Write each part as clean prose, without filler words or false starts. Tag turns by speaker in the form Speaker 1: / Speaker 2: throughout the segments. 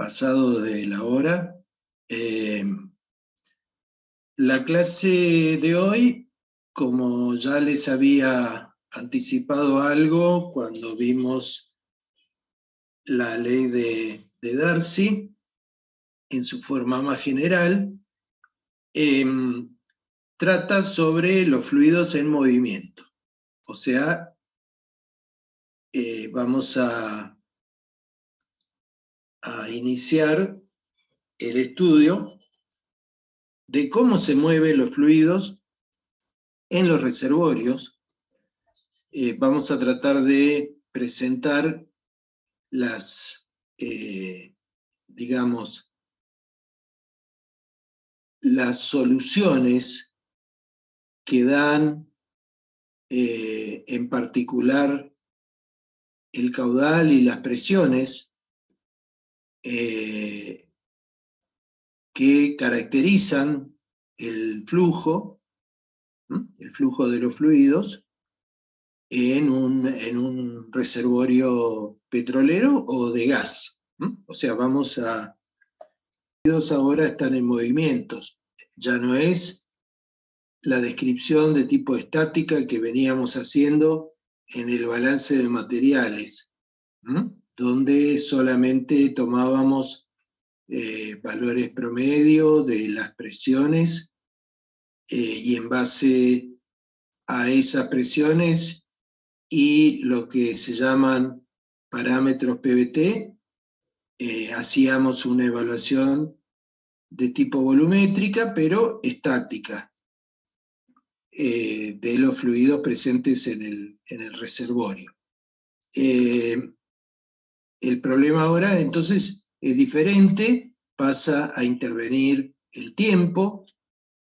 Speaker 1: pasado de la hora. La clase de hoy, como ya les había anticipado algo cuando vimos la ley de Darcy en su forma más general, trata sobre los fluidos en movimiento. O sea, vamos a iniciar el estudio de cómo se mueven los fluidos en los reservorios. Vamos a tratar de presentar las, digamos, las soluciones que dan en particular el caudal y las presiones que caracterizan el flujo de los fluidos en un reservorio petrolero o de gas. O sea, los fluidos ahora están en movimientos. Ya no es la descripción de tipo estática que veníamos haciendo en el balance de materiales, donde solamente tomábamos valores promedio de las presiones y en base a esas presiones y lo que se llaman parámetros PVT, hacíamos una evaluación de tipo volumétrica, pero estática, de los fluidos presentes en el reservorio. El problema ahora, entonces, es diferente, pasa a intervenir el tiempo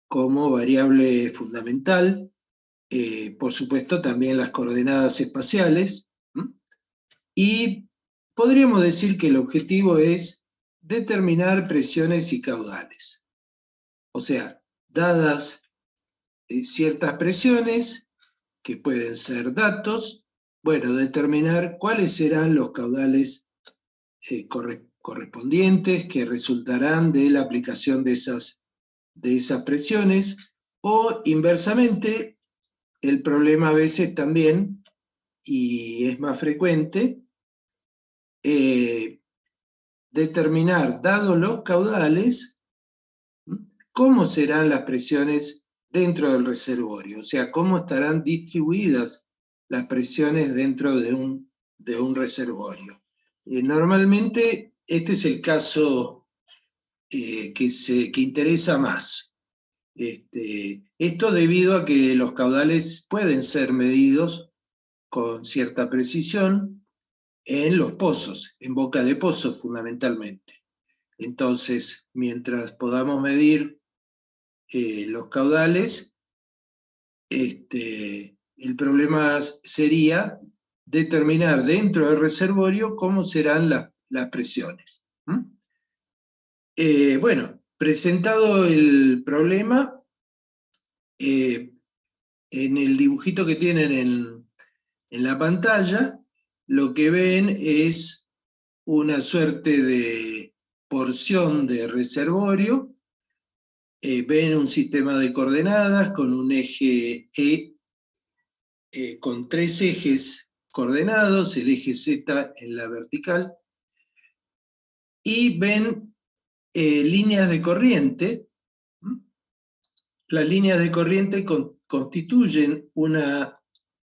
Speaker 1: como variable fundamental, por supuesto también las coordenadas espaciales, y podríamos decir que el objetivo es determinar presiones y caudales. O sea, dadas ciertas presiones, que pueden ser datos, bueno, determinar cuáles serán los caudales correspondientes que resultarán de la aplicación de esas presiones, o inversamente, el problema a veces también, y es más frecuente, determinar, dados los caudales, cómo serán las presiones dentro del reservorio, o sea, cómo estarán distribuidas las presiones dentro de un reservorio. Normalmente este es el caso que interesa más. Esto debido a que los caudales pueden ser medidos con cierta precisión en los pozos, en boca de pozos fundamentalmente. Entonces, mientras podamos medir los caudales, el problema sería determinar dentro del reservorio cómo serán las presiones. Bueno, presentado el problema, en el dibujito que tienen en la pantalla, lo que ven es una suerte de porción de reservorio. Ven un sistema de coordenadas con un eje E, con 3 ejes coordenados, el eje Z en la vertical, y ven líneas de corriente. Las líneas de corriente constituyen una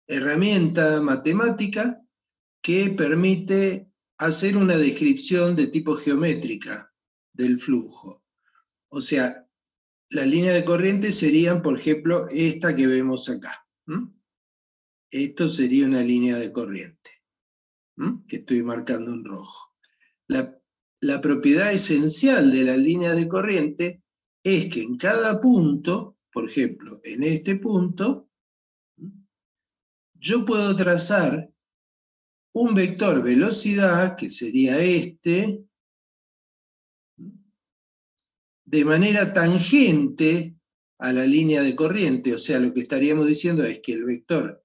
Speaker 1: herramienta matemática que permite hacer una descripción de tipo geométrica del flujo. O sea, las líneas de corriente serían, por ejemplo, esta que vemos acá. Esto sería una línea de corriente, que estoy marcando en rojo. La propiedad esencial de la línea de corriente es que en cada punto, por ejemplo, en este punto, yo puedo trazar un vector velocidad, que sería este, de manera tangente a la línea de corriente. O sea, lo que estaríamos diciendo es que el vector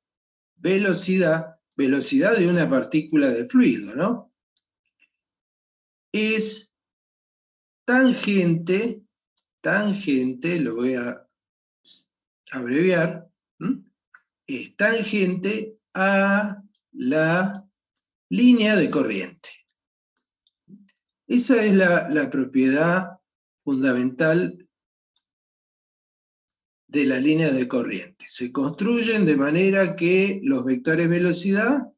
Speaker 1: velocidad de una partícula de fluido, ¿no?, es tangente, lo voy a abreviar, es tangente a la línea de corriente. Esa es la propiedad fundamental de la línea de corriente. Se construyen de manera que los vectores velocidad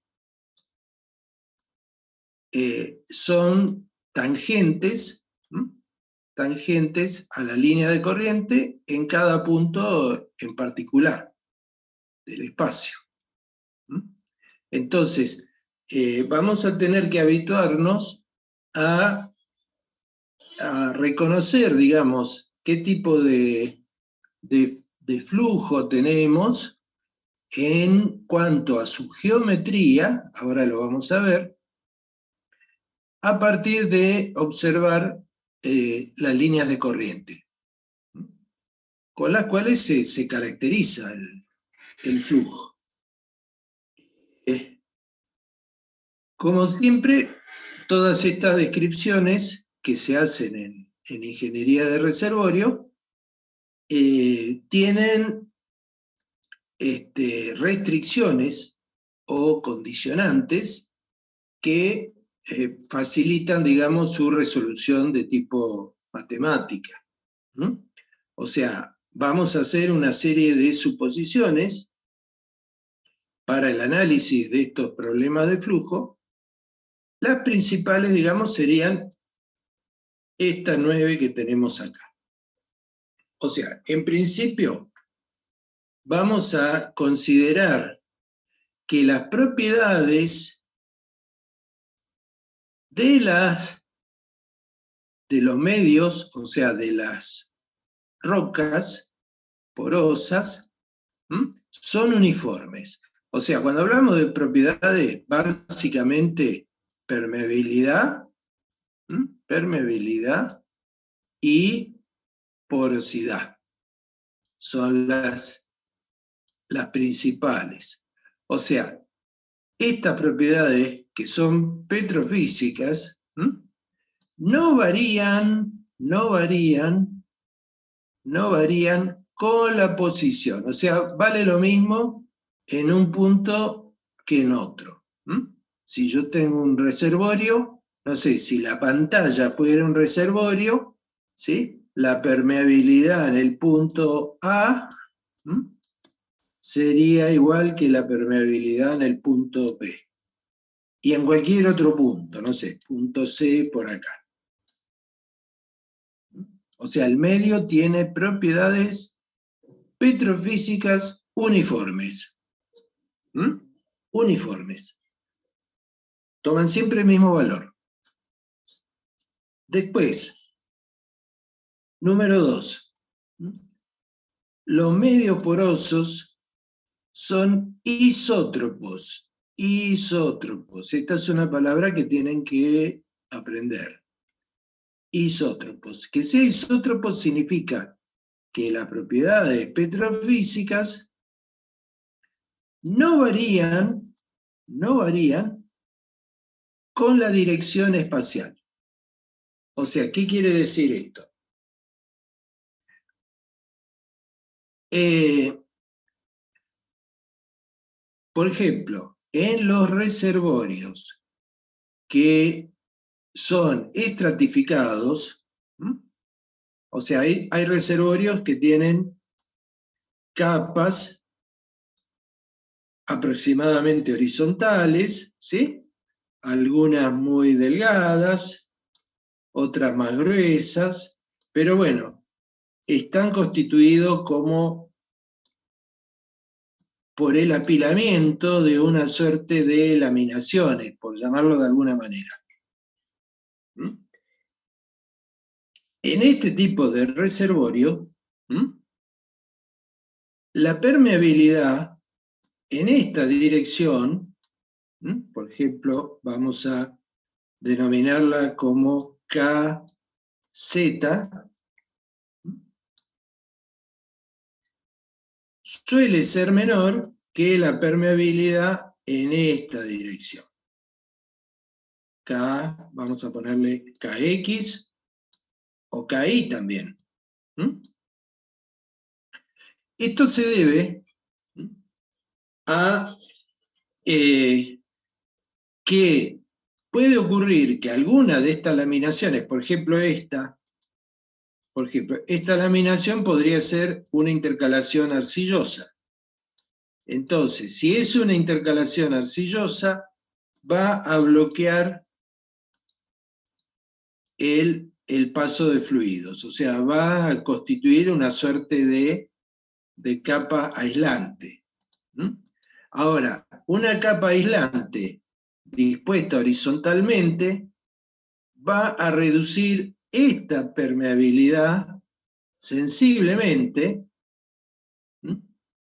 Speaker 1: son tangentes a la línea de corriente en cada punto en particular del espacio. Entonces, vamos a tener que habituarnos a reconocer, digamos, qué tipo de flujo tenemos en cuanto a su geometría, ahora lo vamos a ver, a partir de observar las líneas de corriente, con las cuales se caracteriza el flujo. Como siempre, todas estas descripciones que se hacen en ingeniería de reservorio tienen restricciones o condicionantes que facilitan, digamos, su resolución de tipo matemática. O sea, vamos a hacer una serie de suposiciones para el análisis de estos problemas de flujo. Las principales, digamos, serían estas 9 que tenemos acá. O sea, en principio, vamos a considerar que las propiedades de los medios, o sea, de las rocas porosas, son uniformes. O sea, cuando hablamos de propiedades, básicamente permeabilidad y porosidad son las principales. O sea, estas propiedades que son petrofísicas no varían con la posición. O sea, vale lo mismo en un punto que en otro. Si yo tengo un reservorio, no sé, si la pantalla fuera un reservorio, ¿sí? La permeabilidad en el punto A sería igual que la permeabilidad en el punto B. Y en cualquier otro punto, no sé, punto C por acá. O sea, el medio tiene propiedades petrofísicas uniformes. Uniformes. Toman siempre el mismo valor. Después, número 2. Los medios porosos son isótropos. Isótropos. Esta es una palabra que tienen que aprender. Isótropos. Que sea isótropo significa que las propiedades petrofísicas no varían con la dirección espacial. O sea, ¿qué quiere decir esto? Por ejemplo, en los reservorios que son estratificados, o sea, hay reservorios que tienen capas aproximadamente horizontales, ¿sí? Algunas muy delgadas, otras más gruesas, pero bueno, están constituidos como por el apilamiento de una suerte de laminaciones, por llamarlo de alguna manera. En este tipo de reservorio, la permeabilidad en esta dirección, por ejemplo, vamos a denominarla como KZ, suele ser menor que la permeabilidad en esta dirección. K, vamos a ponerle KX, o KI también. ¿Mm? Esto se debe a que puede ocurrir que alguna de estas laminaciones, por ejemplo esta laminación podría ser una intercalación arcillosa. Entonces, si es una intercalación arcillosa, va a bloquear el paso de fluidos, o sea, va a constituir una suerte de capa aislante. ¿Mm? Ahora, una capa aislante dispuesta horizontalmente va a reducir esta permeabilidad sensiblemente,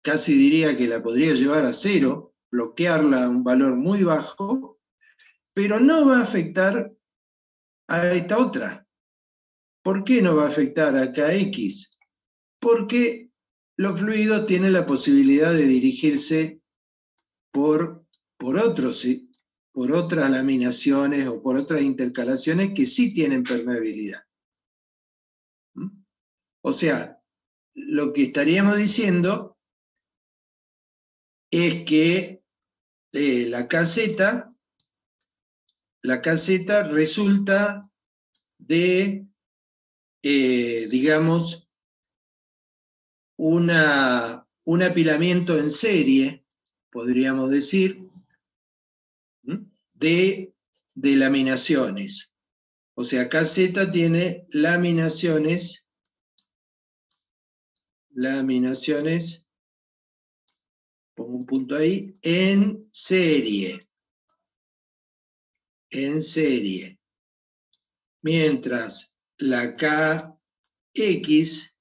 Speaker 1: casi diría que la podría llevar a cero, bloquearla a un valor muy bajo, pero no va a afectar a esta otra. ¿Por qué no va a afectar a KX? Porque los fluidos tienen la posibilidad de dirigirse por otras laminaciones o por otras intercalaciones que sí tienen permeabilidad. O sea, lo que estaríamos diciendo es que la caseta resulta de, digamos, un apilamiento en serie, podríamos decir, de laminaciones. O sea, caseta tiene laminaciones, pongo un punto ahí, en serie. Mientras la KX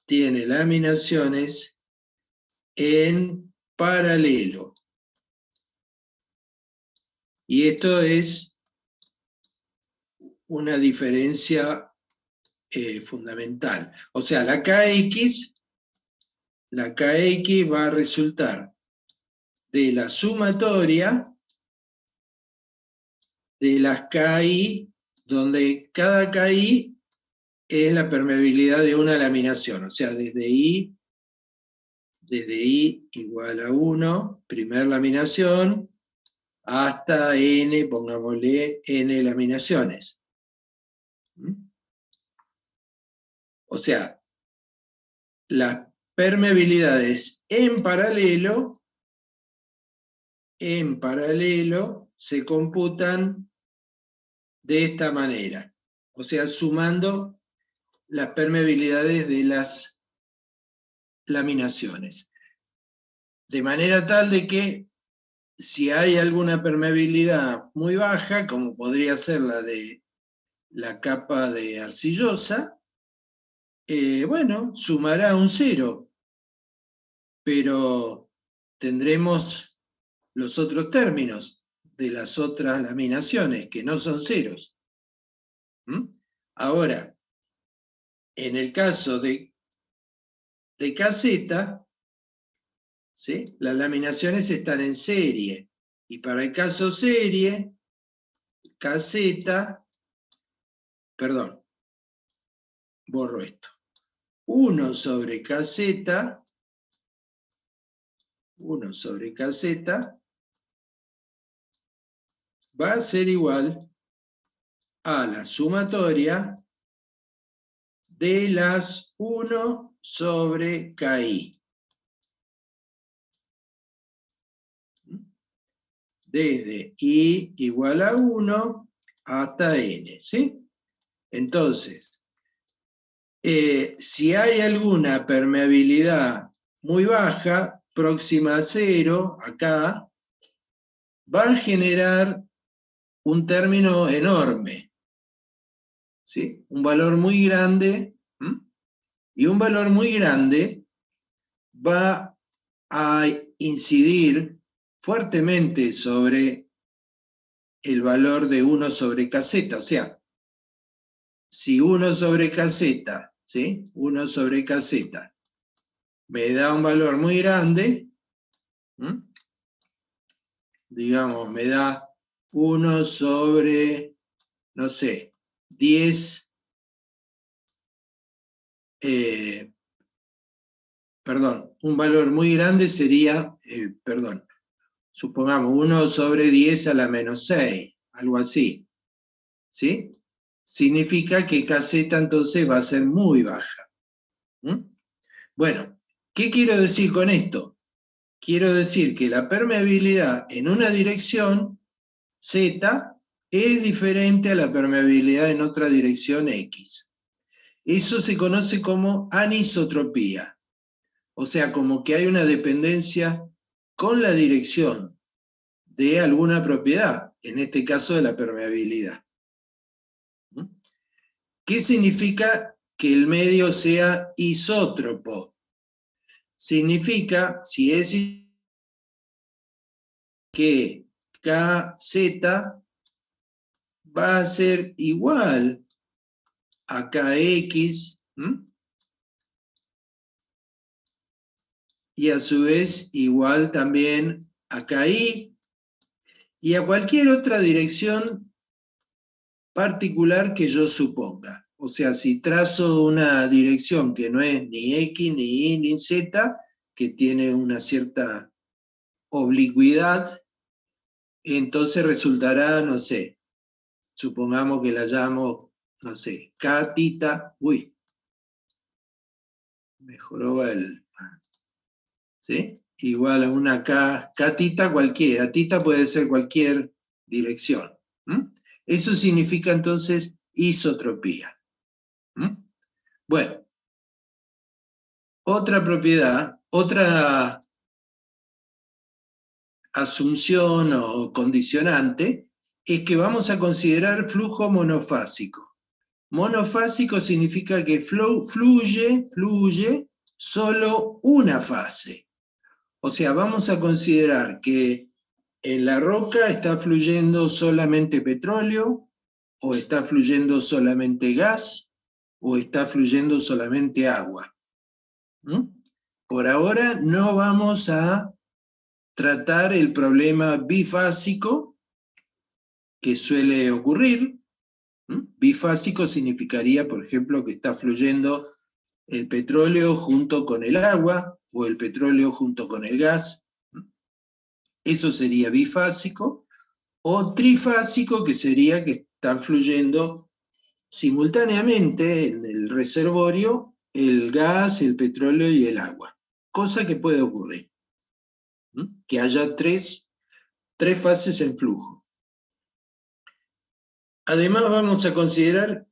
Speaker 1: tiene laminaciones en paralelo. Y esto es una diferencia fundamental. O sea, la KX va a resultar de la sumatoria de las KI, donde cada KI es la permeabilidad de una laminación. O sea, desde I igual a 1, primer laminación, hasta N, pongámosle N laminaciones. O sea, las permeabilidades en paralelo se computan de esta manera. O sea, sumando las permeabilidades de las laminaciones. De manera tal de que si hay alguna permeabilidad muy baja, como podría ser la de la capa de arcillosa, bueno, sumará un 0, pero tendremos los otros términos de las otras laminaciones, que no son ceros. Ahora, en el caso de caseta, ¿sí? Las laminaciones están en serie, y para el caso serie, caseta, perdón, borro esto, 1 sobre caseta va a ser igual a la sumatoria de las 1 sobre KI. Desde I igual a 1 hasta N, ¿sí? Entonces, si hay alguna permeabilidad muy baja, próxima a 0, acá, va a generar un término enorme, ¿sí? Un valor muy grande, y un valor muy grande va a incidir fuertemente sobre el valor de 1 sobre caseta. O sea, si 1 sobre caseta, ¿sí? 1 sobre caseta me da un valor muy grande, digamos, me da 1 sobre, no sé, 10, perdón, un valor muy grande sería, supongamos 1 sobre 10 a la menos 6, algo así, ¿sí? Significa que kz entonces va a ser muy baja. ¿Mm? Bueno, ¿qué quiero decir con esto? Quiero decir que la permeabilidad en una dirección, Z, es diferente a la permeabilidad en otra dirección, X. Eso se conoce como anisotropía, o sea, como que hay una dependencia con la dirección de alguna propiedad, en este caso de la permeabilidad. ¿Qué significa que el medio sea isótropo? Significa, si es que KZ va a ser igual a KX, y a su vez igual también a KY y a cualquier otra dirección particular que yo suponga. O sea, si trazo una dirección que no es ni X, ni Y, ni Z, que tiene una cierta oblicuidad, entonces resultará, no sé, supongamos que la llamo, no sé, K tita, uy, mejoró el, ¿sí? Igual a una K, K tita cualquiera, tita puede ser cualquier dirección. Eso significa entonces isotropía. Bueno, otra propiedad, otra asunción o condicionante es que vamos a considerar flujo monofásico. Monofásico significa que fluye solo una fase. O sea, vamos a considerar que en la roca está fluyendo solamente petróleo, o está fluyendo solamente gas, o está fluyendo solamente agua. Por ahora no vamos a tratar el problema bifásico que suele ocurrir. Bifásico significaría, por ejemplo, que está fluyendo el petróleo junto con el agua o el petróleo junto con el gas. Eso sería bifásico. O trifásico, que sería que están fluyendo simultáneamente en el reservorio el gas, el petróleo y el agua. Cosa que puede ocurrir. Que haya tres fases en flujo. Además vamos a considerar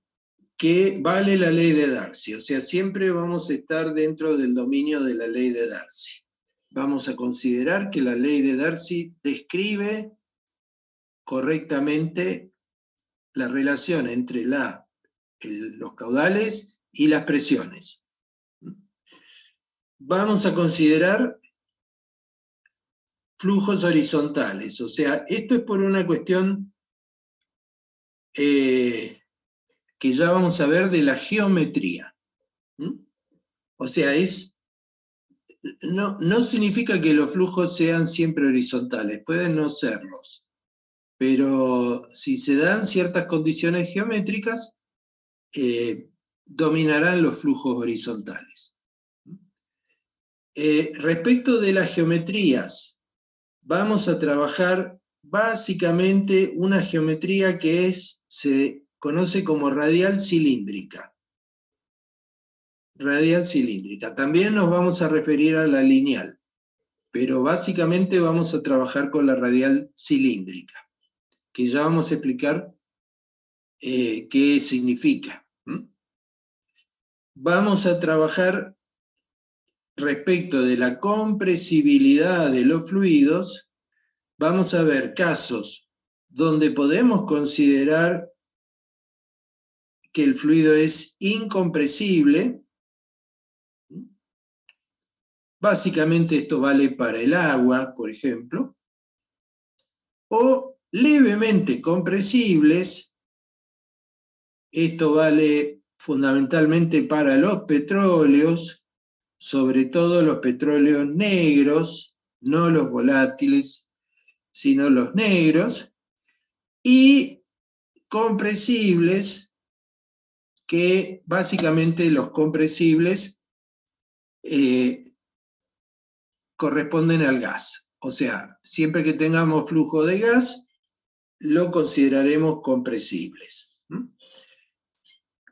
Speaker 1: que vale la ley de Darcy, o sea, siempre vamos a estar dentro del dominio de la ley de Darcy. Vamos a considerar que la ley de Darcy describe correctamente la relación entre los caudales y las presiones. Vamos a considerar flujos horizontales, o sea, esto es por una cuestión que ya vamos a ver de la geometría. O sea, no significa que los flujos sean siempre horizontales, pueden no serlos, pero si se dan ciertas condiciones geométricas, dominarán los flujos horizontales. Respecto de las geometrías, vamos a trabajar básicamente una geometría que se conoce como radial cilíndrica. Radial cilíndrica. También nos vamos a referir a la lineal, pero básicamente vamos a trabajar con la radial cilíndrica, que ya vamos a explicar qué significa. Vamos a trabajar respecto de la compresibilidad de los fluidos. Vamos a ver casos donde podemos considerar que el fluido es incompresible. Básicamente esto vale para el agua, por ejemplo, o levemente compresibles. Esto vale fundamentalmente para los petróleos, sobre todo los petróleos negros, no los volátiles, sino los negros, y compresibles que básicamente los compresibles corresponden al gas. O sea, siempre que tengamos flujo de gas, lo consideraremos compresibles.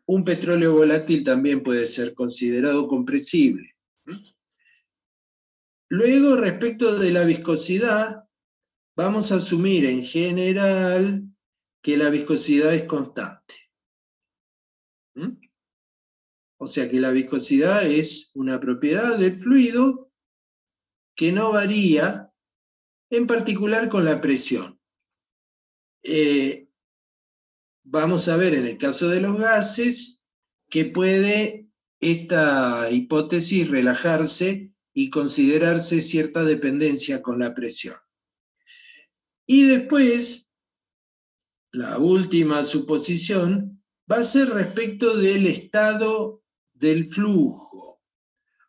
Speaker 1: Un petróleo volátil también puede ser considerado compresible. Luego, respecto de la viscosidad, vamos a asumir en general que la viscosidad es constante. O sea que la viscosidad es una propiedad del fluido que no varía, en particular con la presión. Vamos a ver en el caso de los gases que puede esta hipótesis relajarse y considerarse cierta dependencia con la presión. Y después, la última suposición va a ser respecto del estado del flujo.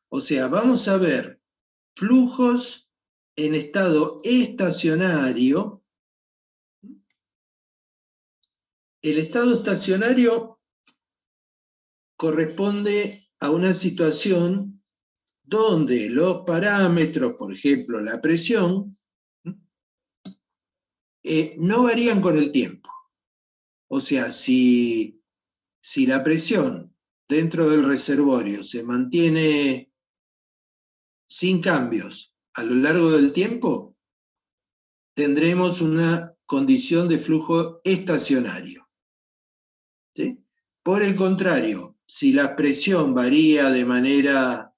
Speaker 1: O sea, vamos a ver flujos en estado estacionario. El estado estacionario corresponde a una situación donde los parámetros, por ejemplo, la presión, no varían con el tiempo. O sea, si la presión dentro del reservorio se mantiene sin cambios a lo largo del tiempo, tendremos una condición de flujo estacionario. ¿Sí? Por el contrario, si la presión varía de manera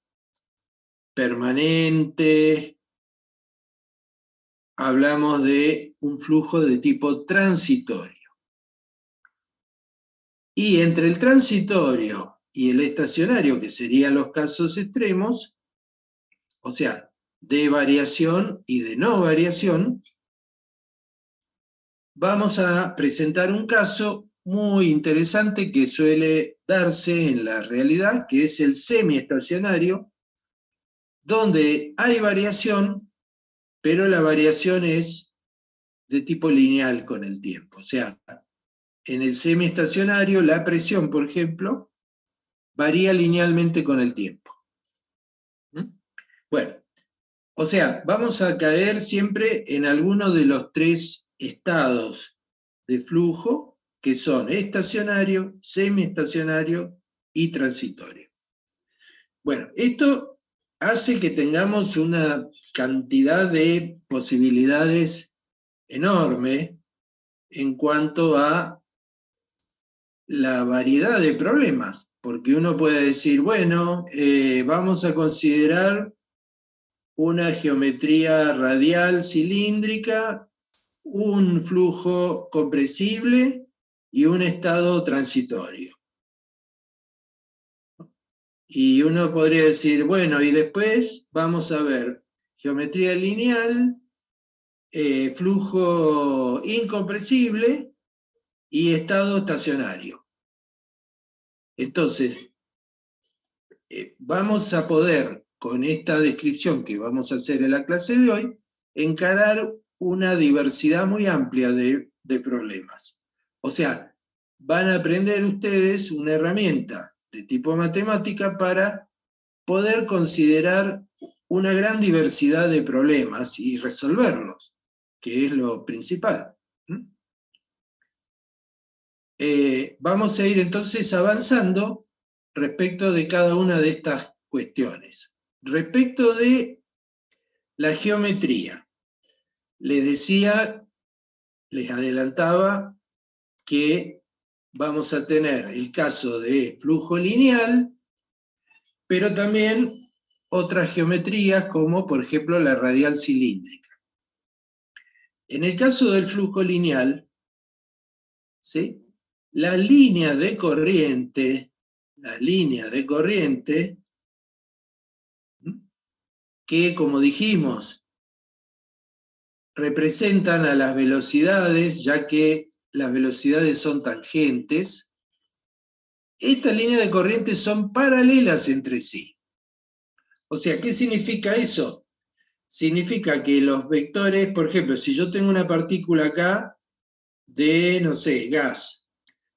Speaker 1: permanente, hablamos de un flujo de tipo transitorio. Y entre el transitorio y el estacionario, que serían los casos extremos, o sea, de variación y de no variación, vamos a presentar un caso muy interesante que suele darse en la realidad, que es el semiestacionario, donde hay variación, pero la variación es de tipo lineal con el tiempo. O sea, en el semiestacionario la presión, por ejemplo, varía linealmente con el tiempo. Bueno, o sea, vamos a caer siempre en alguno de los tres estados de flujo, que son estacionario, semiestacionario y transitorio. Bueno, esto hace que tengamos una cantidad de posibilidades enorme en cuanto a la variedad de problemas, porque uno puede decir, bueno, vamos a considerar una geometría radial cilíndrica, un flujo compresible y un estado transitorio. Y uno podría decir, bueno, y después vamos a ver geometría lineal, flujo incompresible y estado estacionario. Entonces, vamos a poder, con esta descripción que vamos a hacer en la clase de hoy, encarar una diversidad muy amplia de problemas. O sea, van a aprender ustedes una herramienta de tipo matemática para poder considerar una gran diversidad de problemas y resolverlos, que es lo principal. Vamos a ir entonces avanzando respecto de cada una de estas cuestiones. Respecto de la geometría, les decía, les adelantaba que vamos a tener el caso de flujo lineal, pero también otras geometrías como por ejemplo la radial cilíndrica. En el caso del flujo lineal, ¿sí? La línea de corriente, que como dijimos, representan a las velocidades, ya que las velocidades son tangentes, estas líneas de corriente son paralelas entre sí. O sea, ¿qué significa eso? Significa que los vectores, por ejemplo, si yo tengo una partícula acá de, no sé, gas.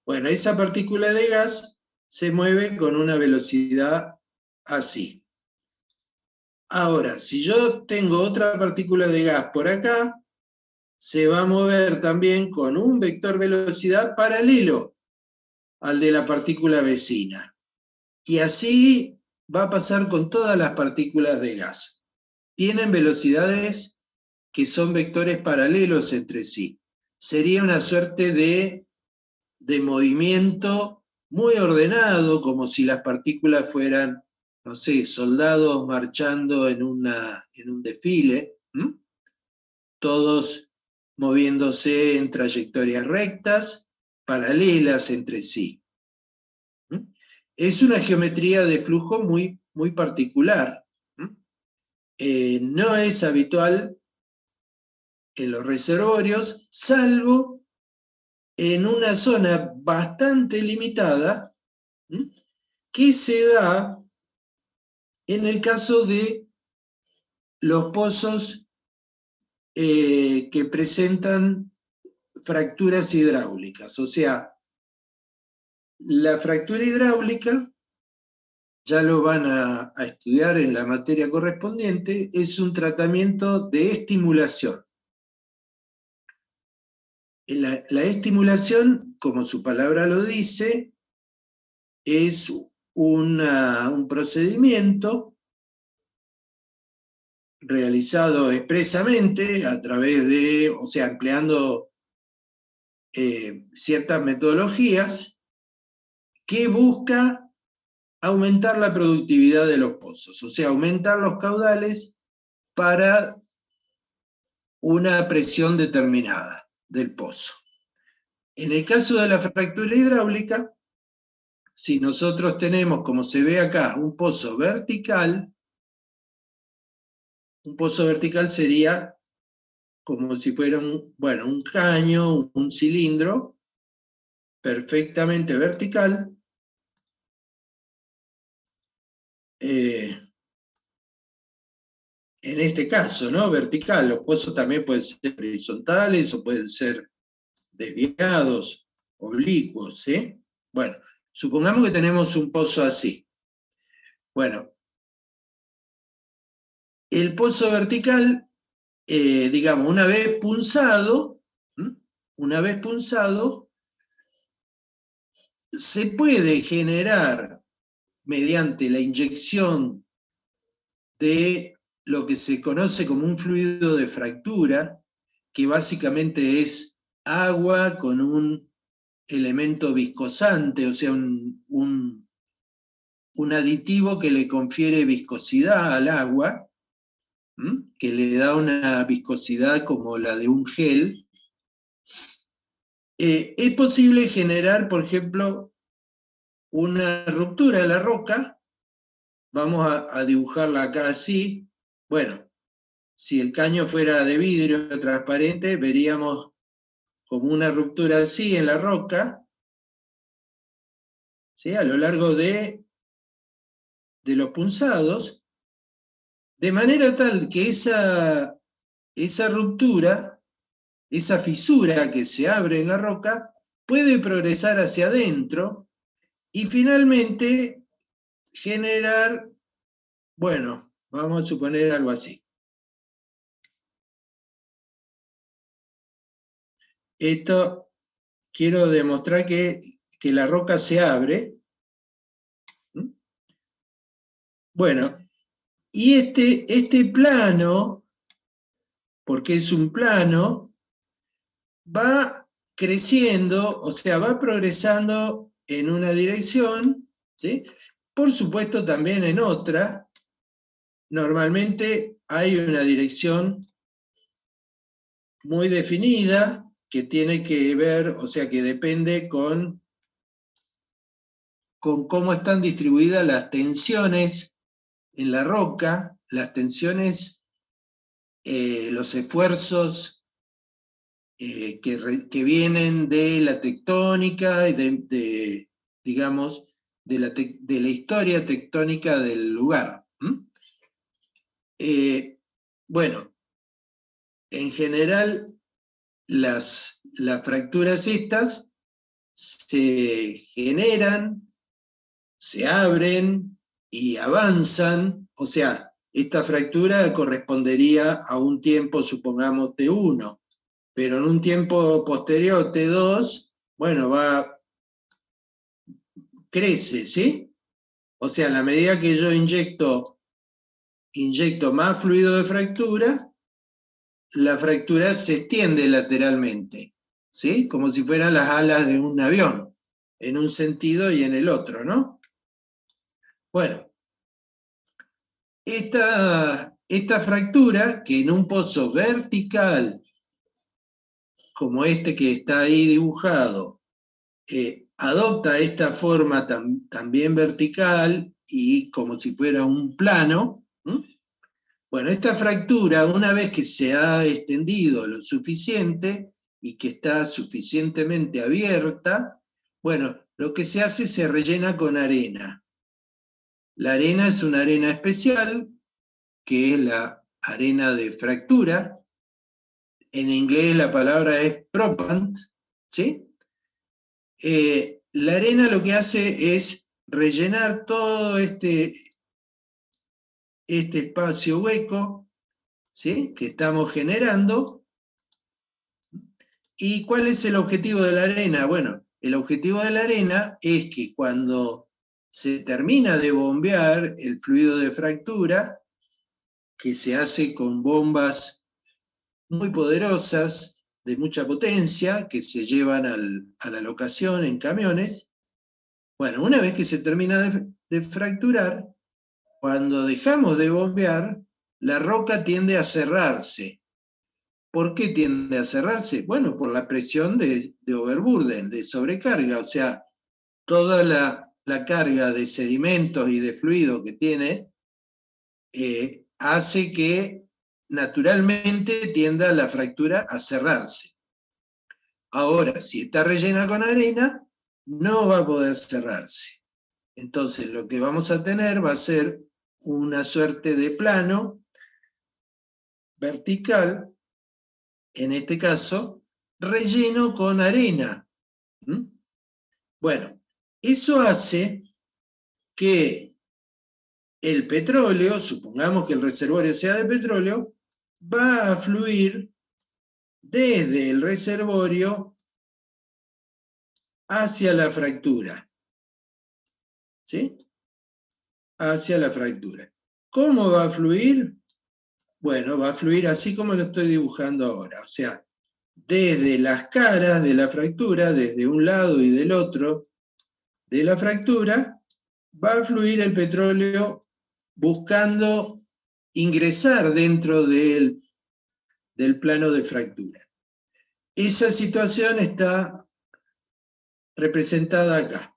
Speaker 1: Bueno, esa partícula de gas se mueve con una velocidad así. Ahora, si yo tengo otra partícula de gas por acá, se va a mover también con un vector velocidad paralelo al de la partícula vecina. Y así va a pasar con todas las partículas de gas. Tienen velocidades que son vectores paralelos entre sí. Sería una suerte de movimiento muy ordenado, como si las partículas fueran, no sé, soldados marchando en un desfile, todos moviéndose en trayectorias rectas, paralelas entre sí. Es una geometría de flujo muy, muy particular. No es habitual en los reservorios, salvo en una zona bastante limitada, que se da en el caso de los pozos que presentan fracturas hidráulicas. O sea, la fractura hidráulica, ya lo van a estudiar en la materia correspondiente, es un tratamiento de estimulación. La estimulación, como su palabra lo dice, es un procedimiento realizado expresamente a través de, o sea, empleando ciertas metodologías que busca aumentar la productividad de los pozos, o sea, aumentar los caudales para una presión determinada del pozo. En el caso de la fractura hidráulica, si nosotros tenemos, como se ve acá, un pozo vertical sería como si fuera un caño, un cilindro perfectamente vertical. En este caso, ¿no? Vertical. Los pozos también pueden ser horizontales o pueden ser desviados, oblicuos, ¿sí? Bueno, supongamos que tenemos un pozo así. Bueno, el pozo vertical, digamos, una vez punzado, se puede generar mediante la inyección de lo que se conoce como un fluido de fractura, que básicamente es agua con un elemento viscosante, o sea, un aditivo que le confiere viscosidad al agua, que le da una viscosidad como la de un gel. Es posible generar, por ejemplo, una ruptura de la roca. Vamos a dibujarla acá así. Bueno, si el caño fuera de vidrio transparente, veríamos como una ruptura así en la roca, ¿sí? A lo largo de los punzados, de manera tal que esa ruptura, esa fisura que se abre en la roca, puede progresar hacia adentro y finalmente generar, bueno, vamos a suponer algo así. Esto quiero demostrar que la roca se abre. Bueno, y este plano, porque es un plano, va creciendo, o sea, va progresando en una dirección, ¿sí? Por supuesto también en otra. Normalmente hay una dirección muy definida que tiene que ver, o sea, que depende con cómo están distribuidas las tensiones en la roca, las tensiones, los esfuerzos que vienen de la tectónica y digamos, de la historia tectónica del lugar. Bueno, en general, las fracturas estas se generan se abren y avanzan, o sea, esta fractura correspondería a un tiempo, supongamos, T1, pero en un tiempo posterior, T2, bueno, crece, ¿sí? O sea, a la medida que yo inyecto más fluido de fractura, la fractura se extiende lateralmente, ¿sí? Como si fueran las alas de un avión, en un sentido y en el otro, ¿no? Bueno, esta fractura, que en un pozo vertical, como este que está ahí dibujado, adopta esta forma también vertical y como si fuera un plano. Bueno, esta fractura, una vez que se ha extendido lo suficiente y que está suficientemente abierta, bueno, lo que se hace se rellena con arena. La arena es una arena especial, que es la arena de fractura. En inglés la palabra es propant, ¿sí? La arena lo que hace es rellenar todo este espacio hueco, ¿sí?, que estamos generando. ¿Y cuál es el objetivo de la arena? Bueno, el objetivo de la arena es que cuando se termina de bombear el fluido de fractura, que se hace con bombas muy poderosas, de mucha potencia, que se llevan a la locación en camiones, bueno, una vez que se termina de fracturar, cuando dejamos de bombear, la roca tiende a cerrarse. ¿Por qué tiende a cerrarse? Bueno, por la presión de overburden, de sobrecarga, o sea, toda la carga de sedimentos y de fluido que tiene hace que naturalmente tienda la fractura a cerrarse. Ahora, si está rellena con arena, no va a poder cerrarse. Entonces, lo que vamos a tener va a ser una suerte de plano vertical, en este caso, relleno con arena. Bueno, eso hace que el petróleo, supongamos que el reservorio sea de petróleo, va a fluir desde el reservorio hacia la fractura. ¿Sí? Hacia la fractura. ¿Cómo va a fluir? Bueno, va a fluir así como lo estoy dibujando ahora. O sea, desde las caras de la fractura, desde un lado y del otro de la fractura, va a fluir el petróleo buscando ingresar dentro del plano de fractura. Esa situación está representada acá.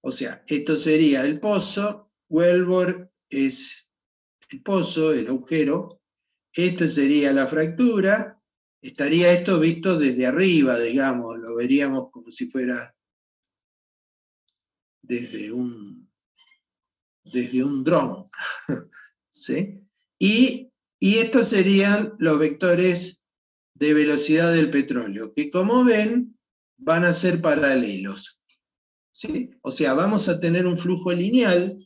Speaker 1: O sea, esto sería el pozo, wellbore es el pozo, el agujero, esto sería la fractura, estaría esto visto desde arriba, digamos, lo veríamos como si fuera desde un dron, ¿sí? Y estos serían los vectores de velocidad del petróleo, que como ven, van a ser paralelos, ¿sí? O sea, vamos a tener un flujo lineal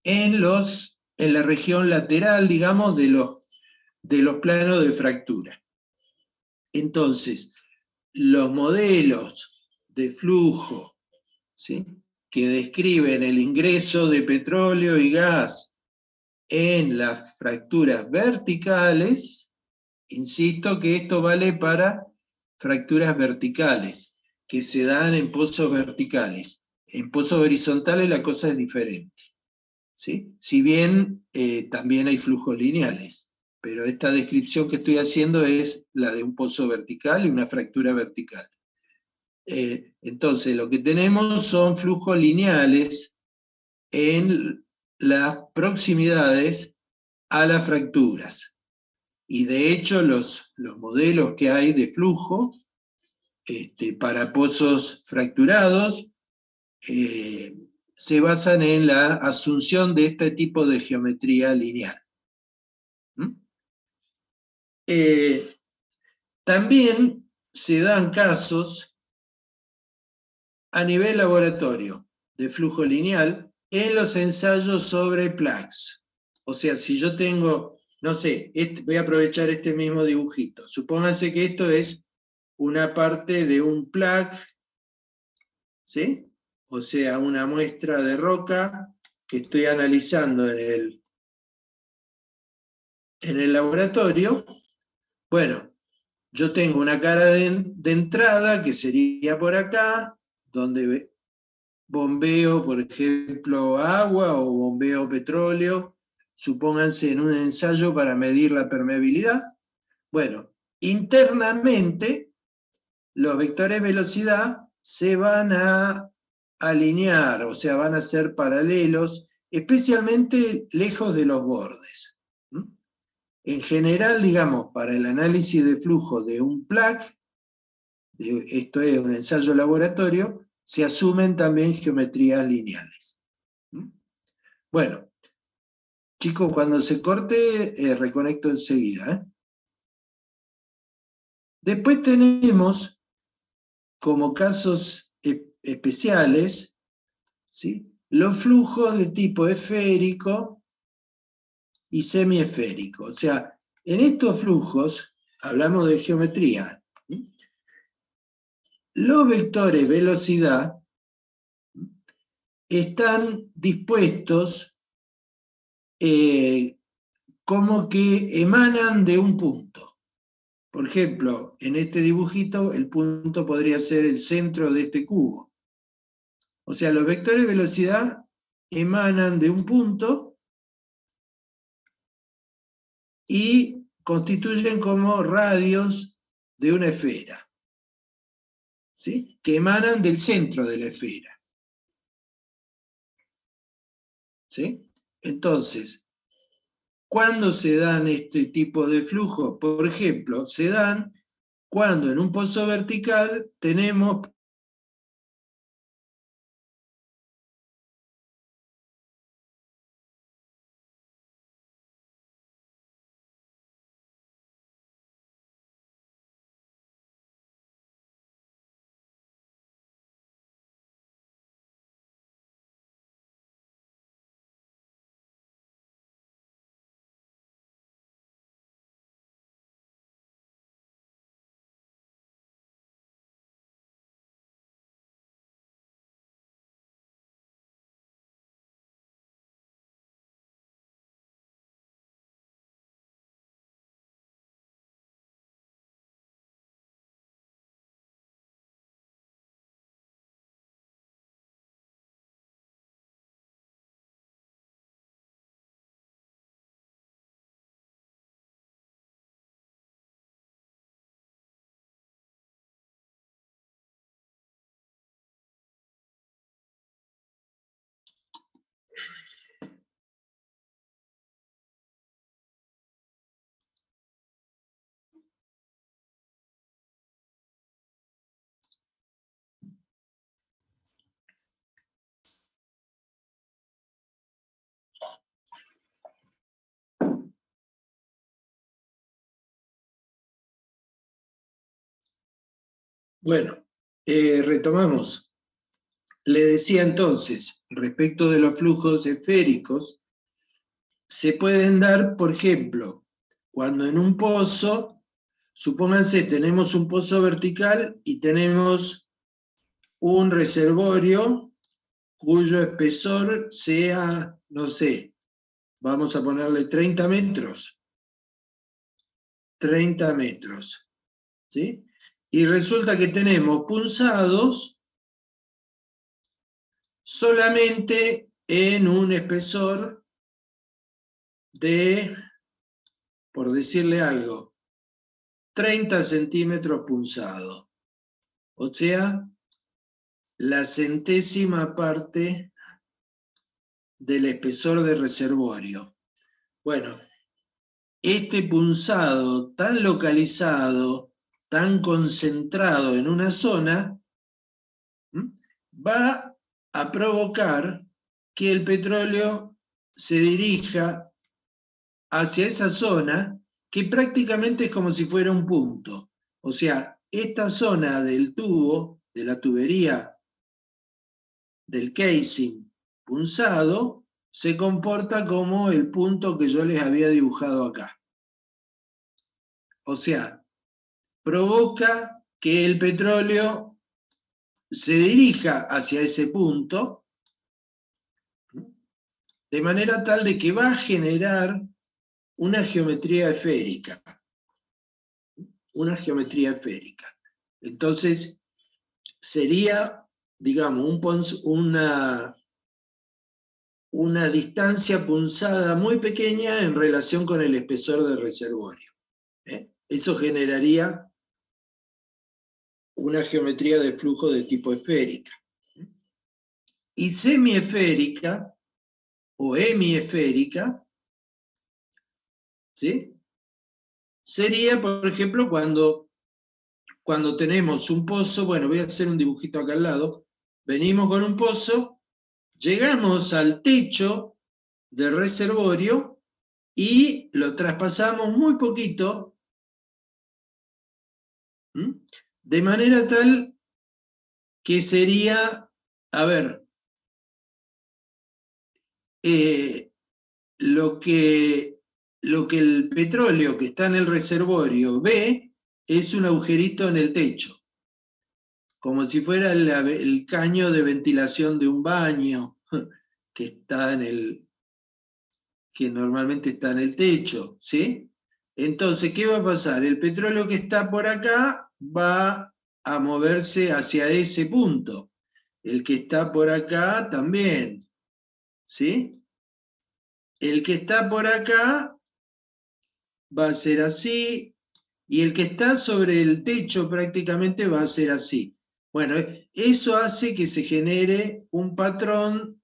Speaker 1: en la región lateral, digamos, de los planos de fractura. Entonces, los modelos de flujo, ¿sí?, que describen el ingreso de petróleo y gas en las fracturas verticales, insisto que esto vale para fracturas verticales, que se dan en pozos verticales. En pozos horizontales la cosa es diferente, ¿sí? Si bien también hay flujos lineales, pero esta descripción que estoy haciendo es la de un pozo vertical y una fractura vertical. Entonces, lo que tenemos son flujos lineales en las proximidades a las fracturas. Y de hecho, los modelos que hay de flujo para pozos fracturados se basan en la asunción de este tipo de geometría lineal. También se dan casos a nivel laboratorio de flujo lineal en los ensayos sobre plaques. O sea, si yo tengo, no sé, voy a aprovechar este mismo dibujito. Supónganse que esto es una parte de un plaque, ¿sí? O sea, una muestra de roca que estoy analizando en el laboratorio. Bueno, yo tengo una cara de entrada que sería por acá, donde bombeo, por ejemplo, agua o bombeo petróleo, supónganse en un ensayo para medir la permeabilidad. Bueno, internamente los vectores de velocidad se van a alinear, o sea, van a ser paralelos, especialmente lejos de los bordes. En general, digamos, para el análisis de flujo de un plaque, esto es un ensayo laboratorio, se asumen también geometrías lineales. Bueno, chicos, cuando se corte, reconecto enseguida. Después tenemos, como casos especiales, ¿sí?, los flujos de tipo esférico y semiesférico. O sea, en estos flujos, hablamos de geometría, los vectores velocidad están dispuestos como que emanan de un punto. Por ejemplo, en este dibujito, el punto podría ser el centro de este cubo. O sea, los vectores de velocidad emanan de un punto y constituyen como radios de una esfera, ¿sí?, que emanan del centro de la esfera. ¿Sí? Entonces, ¿cuándo se dan este tipo de flujos? Por ejemplo, se dan cuando en un pozo vertical tenemos Bueno, retomamos. Le decía entonces, respecto de los flujos esféricos, se pueden dar, por ejemplo, cuando en un pozo, supónganse, tenemos un pozo vertical y tenemos un reservorio cuyo espesor sea, no sé, vamos a ponerle 30 metros. 30 metros. ¿Sí? Y resulta que tenemos punzados solamente en un espesor de, por decirle algo, 30 centímetros punzado. O sea, la centésima parte del espesor de reservorio. Bueno, este punzado tan localizado, tan concentrado en una zona, va a provocar que el petróleo se dirija hacia esa zona que prácticamente es como si fuera un punto. O sea, esta zona del tubo, de la tubería del casing punzado se comporta como el punto que yo les había dibujado acá. O sea, provoca que el petróleo se dirija hacia ese punto, de manera tal de que va a generar una geometría esférica. Una geometría esférica. Entonces, sería, digamos, una distancia punzada muy pequeña en relación con el espesor del reservorio. Eso generaría una geometría de flujo de tipo esférica. Y semiesférica o hemiesférica, ¿sí? Sería, por ejemplo, cuando tenemos un pozo, bueno, voy a hacer un dibujito acá al lado, venimos con un pozo, llegamos al techo del reservorio y lo traspasamos muy poquito, de manera tal que sería, a ver, lo que el petróleo que está en el reservorio ve es un agujerito en el techo, como si fuera el caño de ventilación de un baño que está que normalmente está en el techo, ¿sí? Entonces, ¿qué va a pasar? El petróleo que está por acá va a moverse hacia ese punto. El que está por acá también, ¿sí? El que está por acá va a ser así, y el que está sobre el techo prácticamente va a ser así. Bueno, eso hace que se genere un patrón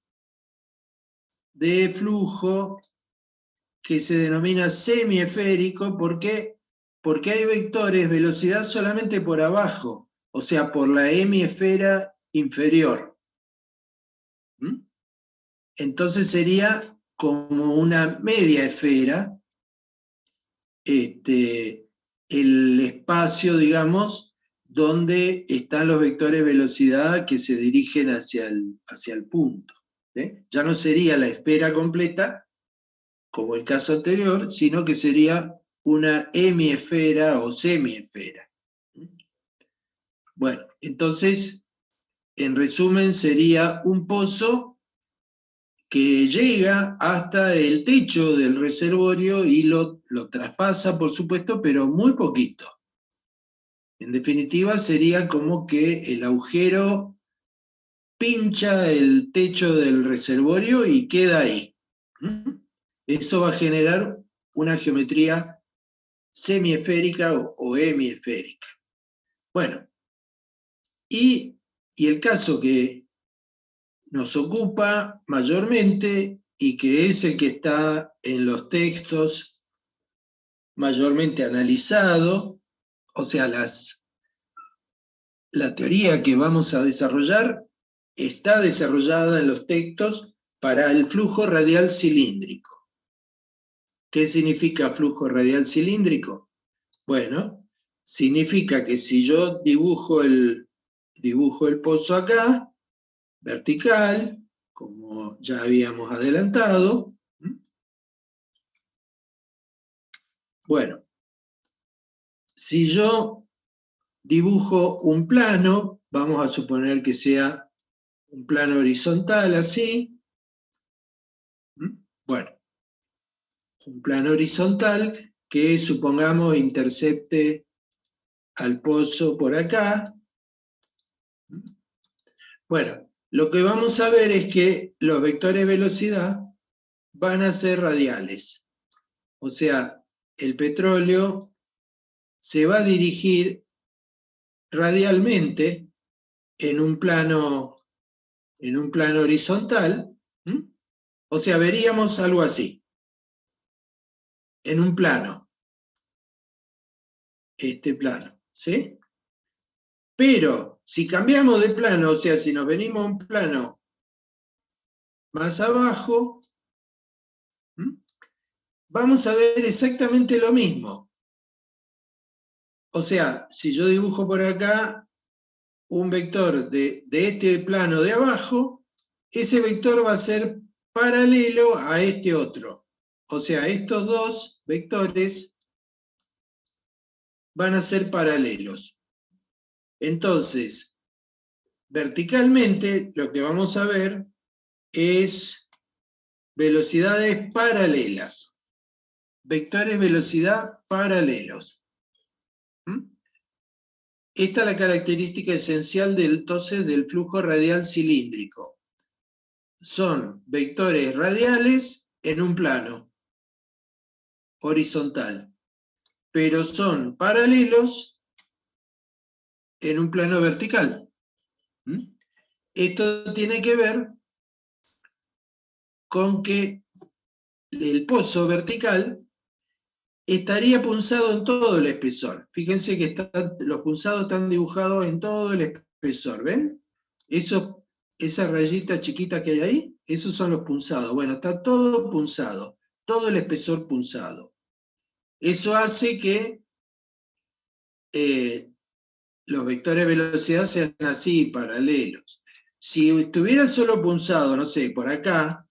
Speaker 1: de flujo que se denomina semiesférico. ¿Por qué? Porque hay vectores velocidad solamente por abajo, o sea, por la hemisfera inferior. Entonces sería como una media esfera, el espacio, digamos, donde están los vectores velocidad que se dirigen hacia el punto. Ya no sería la esfera completa, como el caso anterior, sino que sería una hemiesfera o semiesfera. Bueno, entonces, en resumen, sería un pozo que llega hasta el techo del reservorio y lo traspasa, por supuesto, pero muy poquito. En definitiva, sería como que el agujero pincha el techo del reservorio y queda ahí. Eso va a generar una geometría semiesférica o hemiesférica. Bueno, y el caso que nos ocupa mayormente y que es el que está en los textos mayormente analizado, o sea, la teoría que vamos a desarrollar está desarrollada en los textos para el flujo radial cilíndrico. ¿Qué significa flujo radial cilíndrico? Bueno, significa que si yo dibujo el pozo acá, vertical, como ya habíamos adelantado. Bueno, si yo dibujo un plano, vamos a suponer que sea un plano horizontal así. Bueno, un plano horizontal que supongamos intercepte al pozo por acá. Bueno, lo que vamos a ver es que los vectores de velocidad van a ser radiales. O sea, el petróleo se va a dirigir radialmente en un plano horizontal. O sea, veríamos algo así, en un plano, este plano, ¿sí? Pero si cambiamos de plano, o sea, si nos venimos a un plano más abajo, vamos a ver exactamente lo mismo. O sea, si yo dibujo por acá un vector de este plano de abajo, ese vector va a ser paralelo a este otro. O sea, estos dos vectores van a ser paralelos. Entonces, verticalmente, lo que vamos a ver es velocidades paralelas. Vectores velocidad paralelos. Esta es la característica esencial entonces del flujo radial cilíndrico. Son vectores radiales en un plano horizontal, pero son paralelos en un plano vertical. Esto tiene que ver con que el pozo vertical estaría punzado en todo el espesor. Fíjense que los punzados están dibujados en todo el espesor, ¿ven? Esa rayita chiquita que hay ahí, esos son los punzados. Bueno, está todo punzado, todo el espesor punzado. Eso hace que los vectores de velocidad sean así, paralelos. Si estuviera solo punzado, no sé, por acá,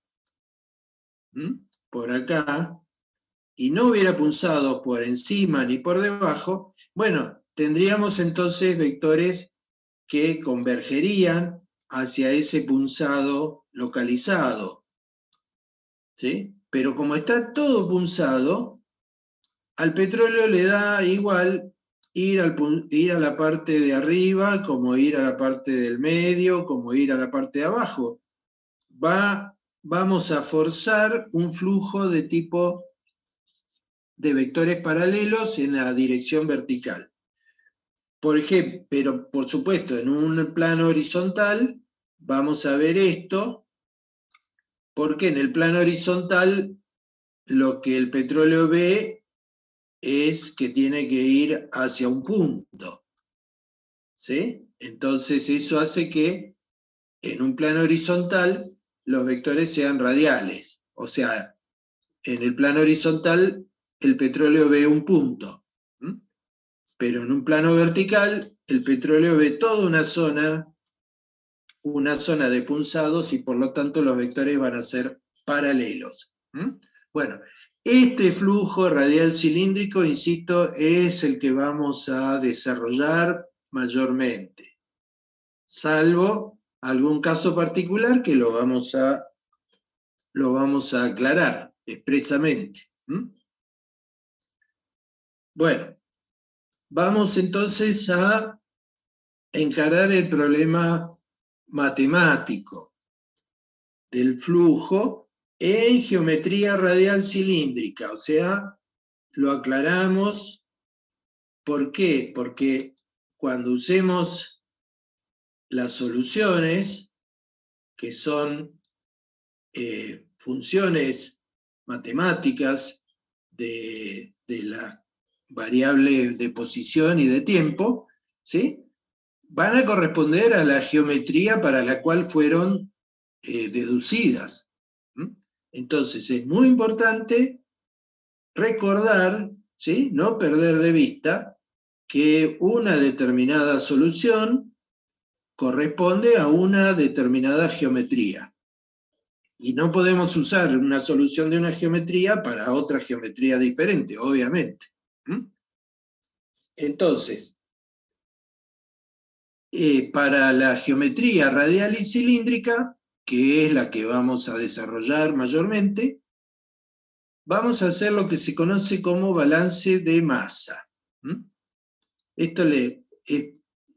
Speaker 1: y no hubiera punzado por encima ni por debajo, bueno, tendríamos entonces vectores que convergerían hacia ese punzado localizado. ¿Sí? Pero como está todo punzado, al petróleo le da igual ir a la parte de arriba, como ir a la parte del medio, como ir a la parte de abajo. Vamos a forzar un flujo de tipo de vectores paralelos en la dirección vertical. Por ejemplo, pero por supuesto, en un plano horizontal vamos a ver esto, porque en el plano horizontal lo que el petróleo ve es que tiene que ir hacia un punto. ¿Sí? Entonces eso hace que en un plano horizontal los vectores sean radiales. O sea, en el plano horizontal el petróleo ve un punto. Pero en un plano vertical el petróleo ve toda una zona de punzados y por lo tanto los vectores van a ser paralelos. Bueno, este flujo radial cilíndrico, insisto, es el que vamos a desarrollar mayormente, salvo algún caso particular que lo vamos a aclarar expresamente. Bueno, vamos entonces a encarar el problema matemático del flujo en geometría radial cilíndrica, o sea, lo aclaramos. ¿Por qué? Porque cuando usemos las soluciones, que son funciones matemáticas de la variable de posición y de tiempo, ¿sí? Van a corresponder a la geometría para la cual fueron deducidas. Entonces es muy importante recordar, ¿sí? No perder de vista que una determinada solución corresponde a una determinada geometría. Y no podemos usar una solución de una geometría para otra geometría diferente, obviamente. Entonces, para la geometría radial y cilíndrica, que es la que vamos a desarrollar mayormente, vamos a hacer lo que se conoce como balance de masa. Esto es,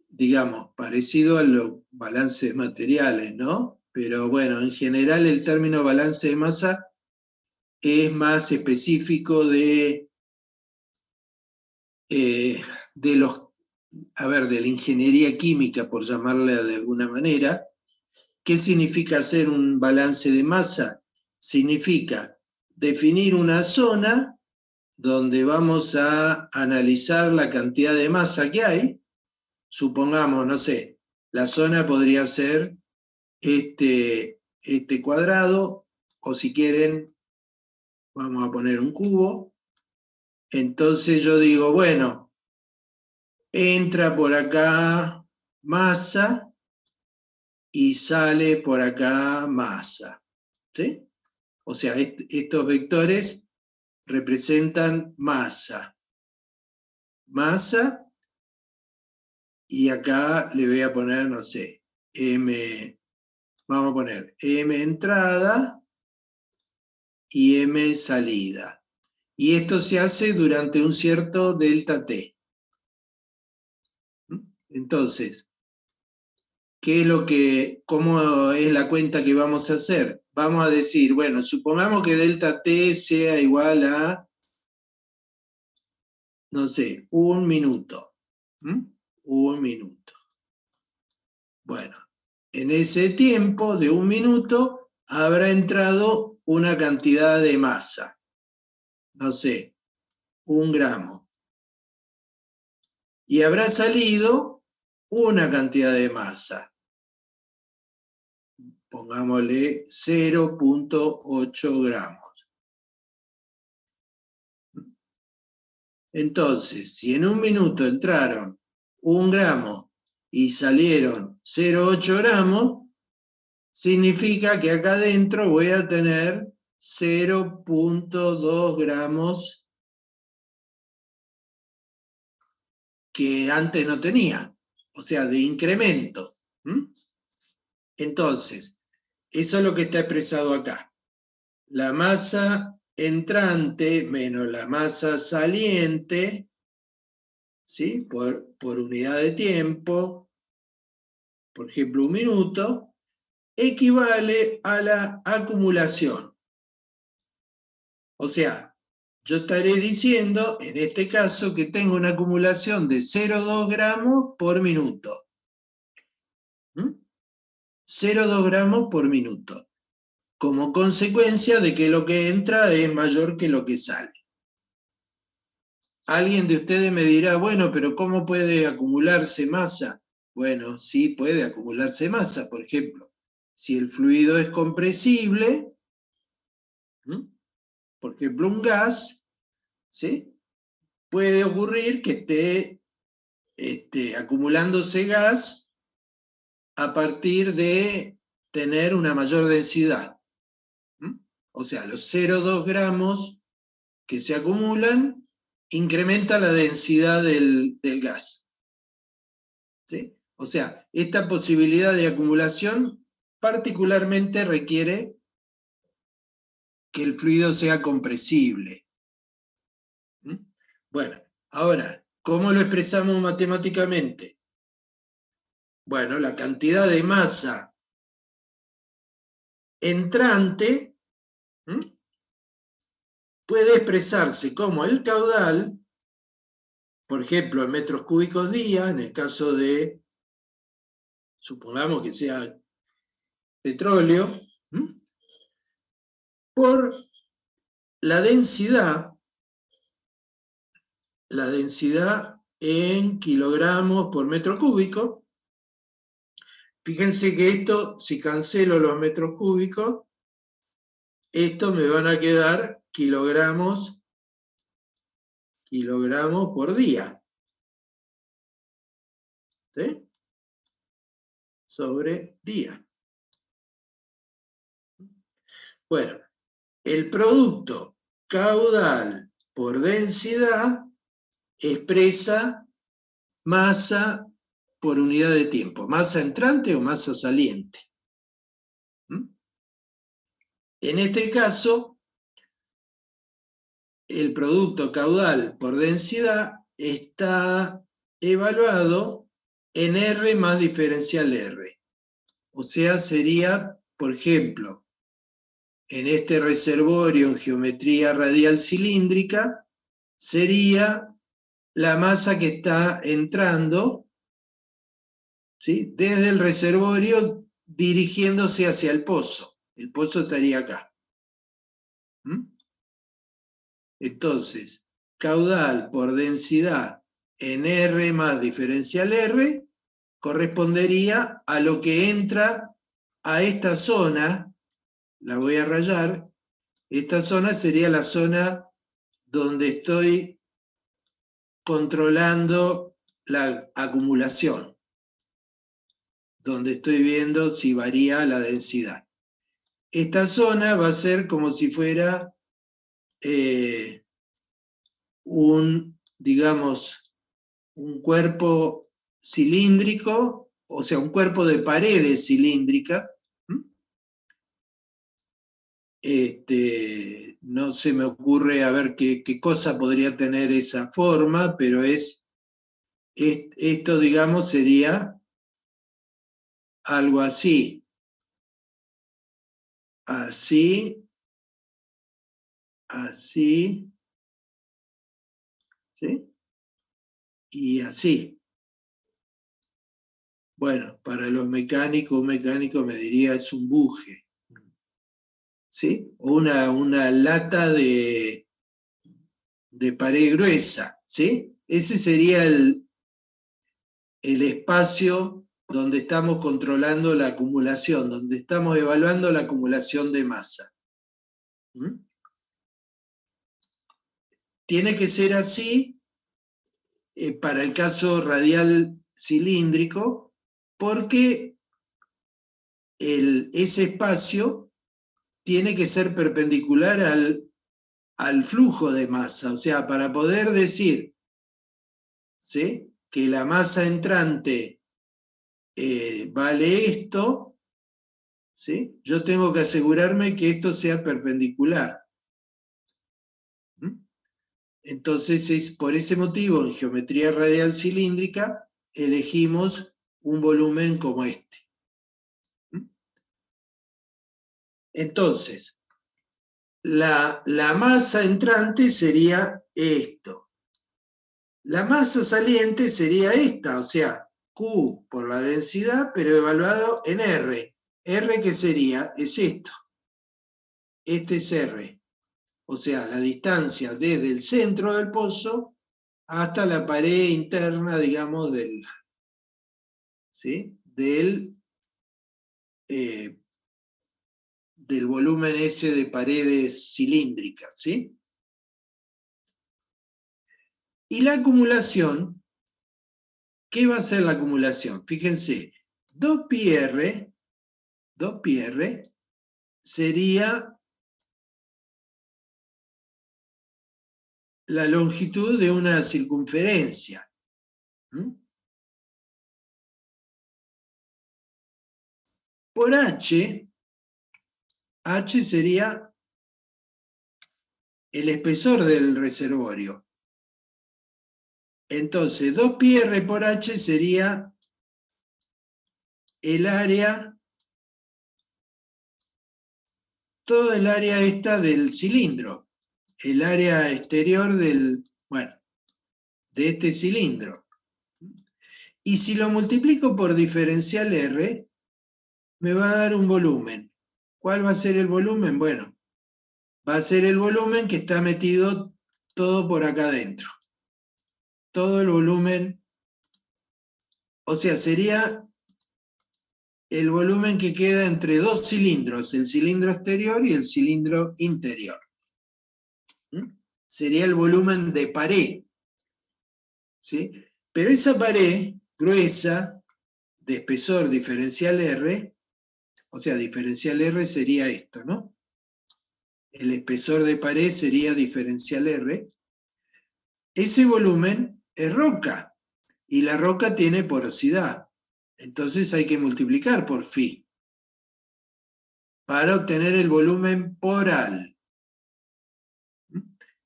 Speaker 1: digamos, parecido a los balances de materiales, ¿no? Pero bueno, en general el término balance de masa es más específico de la ingeniería química, por llamarla de alguna manera. ¿Qué significa hacer un balance de masa? Significa definir una zona donde vamos a analizar la cantidad de masa que hay. Supongamos, no sé, la zona podría ser este cuadrado, o si quieren, vamos a poner un cubo. Entonces yo digo, bueno, entra por acá masa y sale por acá masa. ¿Sí? O sea, estos vectores representan masa. Masa, y acá le voy a poner, no sé, M, vamos a poner M entrada y M salida. Y esto se hace durante un cierto delta T. Entonces, ¿cómo es la cuenta que vamos a hacer? Vamos a decir, bueno, supongamos que delta T sea igual a, no sé, 1 minuto. 1 minuto. Bueno, en ese tiempo de 1 minuto habrá entrado una cantidad de masa. No sé, 1 gramo. Y habrá salido una cantidad de masa. Pongámosle 0.8 gramos. Entonces, si en 1 minuto entraron 1 gramo y salieron 0.8 gramos, significa que acá adentro voy a tener 0.2 gramos que antes no tenía, o sea, de incremento. Entonces, eso es lo que está expresado acá. La masa entrante menos la masa saliente, ¿sí? Por unidad de tiempo, por ejemplo, 1 minuto, equivale a la acumulación. O sea, yo estaré diciendo, en este caso, que tengo una acumulación de 0,2 gramos por minuto. 0,2 gramos por minuto. Como consecuencia de que lo que entra es mayor que lo que sale. Alguien de ustedes me dirá, bueno, pero ¿cómo puede acumularse masa? Bueno, sí puede acumularse masa. Por ejemplo, si el fluido es compresible, por ejemplo, un gas, ¿sí? Puede ocurrir que esté acumulándose gas a partir de tener una mayor densidad. O sea, los 0,2 gramos que se acumulan incrementa la densidad del gas. ¿Sí? O sea, esta posibilidad de acumulación particularmente requiere que el fluido sea compresible. Bueno, ahora, ¿cómo lo expresamos matemáticamente? Bueno, la cantidad de masa entrante puede expresarse como el caudal, por ejemplo, en metros cúbicos día, en el caso de, supongamos que sea petróleo, por la densidad en kilogramos por metro cúbico. Fíjense que esto, si cancelo los metros cúbicos, estos me van a quedar kilogramos por día. ¿Sí? Sobre día. Bueno, el producto caudal por densidad expresa masa por unidad de tiempo, masa entrante o masa saliente. En este caso, el producto caudal por densidad está evaluado en R más diferencial R. O sea, sería, por ejemplo, en este reservorio en geometría radial cilíndrica, sería la masa que está entrando, ¿sí?, desde el reservorio dirigiéndose hacia el pozo. El pozo estaría acá. Entonces, caudal por densidad en R más diferencial R correspondería a lo que entra a esta zona. La voy a rayar. Esta zona sería la zona donde estoy controlando la acumulación. donde estoy viendo si varía la densidad. Esta zona va a ser como si fuera digamos, un cuerpo cilíndrico, o sea, un cuerpo de paredes cilíndricas. No se me ocurre a ver qué cosa podría tener esa forma, pero esto, digamos, sería algo así. Así, así, ¿sí? Y así. Bueno, para los mecánicos, un mecánico me diría es un buje, ¿sí? O una lata de pared gruesa, ¿sí? Ese sería el espacio donde estamos controlando la acumulación, donde estamos evaluando la acumulación de masa. ¿Mm? Tiene que ser así para el caso radial cilíndrico, porque ese espacio tiene que ser perpendicular al flujo de masa. O sea, para poder decir, ¿sí?, que la masa entrante vale esto, ¿sí?, yo tengo que asegurarme que esto sea perpendicular. Entonces, por ese motivo, en geometría radial cilíndrica, elegimos un volumen como este. Entonces, la masa entrante sería esto. La masa saliente sería esta, o sea, Q por la densidad, pero evaluado en R. R, ¿qué sería? Es esto. Este es R. O sea, la distancia desde el centro del pozo hasta la pared interna, digamos, ¿sí?, del volumen ese de paredes cilíndricas, ¿sí? Y la acumulación, ¿qué va a ser la acumulación? Fíjense, 2πr sería la longitud de una circunferencia. Por H sería el espesor del reservorio. Entonces, 2πr por H sería el área, todo el área esta del cilindro, el área exterior de este cilindro. Y si lo multiplico por diferencial R, me va a dar un volumen. ¿Cuál va a ser el volumen? Bueno, va a ser el volumen que está metido todo por acá adentro. Todo el volumen, o sea, sería el volumen que queda entre dos cilindros, el cilindro exterior y el cilindro interior. Sería el volumen de pared, ¿sí? Pero esa pared gruesa, de espesor diferencial R, o sea, diferencial R sería esto, ¿no? El espesor de pared sería diferencial R. Ese volumen es roca, y la roca tiene porosidad. Entonces hay que multiplicar por phi para obtener el volumen poral.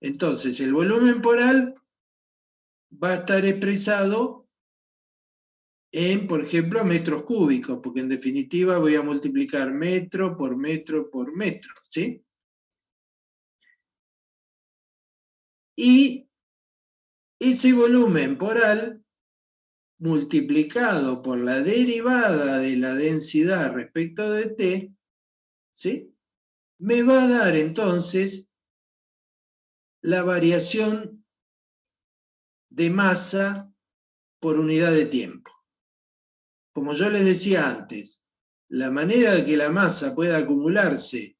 Speaker 1: Entonces, el volumen poral va a estar expresado en, por ejemplo, metros cúbicos, porque en definitiva voy a multiplicar metro por metro por metro, ¿sí? Y ese volumen poral multiplicado por la derivada de la densidad respecto de T, ¿sí?, me va a dar entonces la variación de masa por unidad de tiempo. Como yo les decía antes, la manera de que la masa pueda acumularse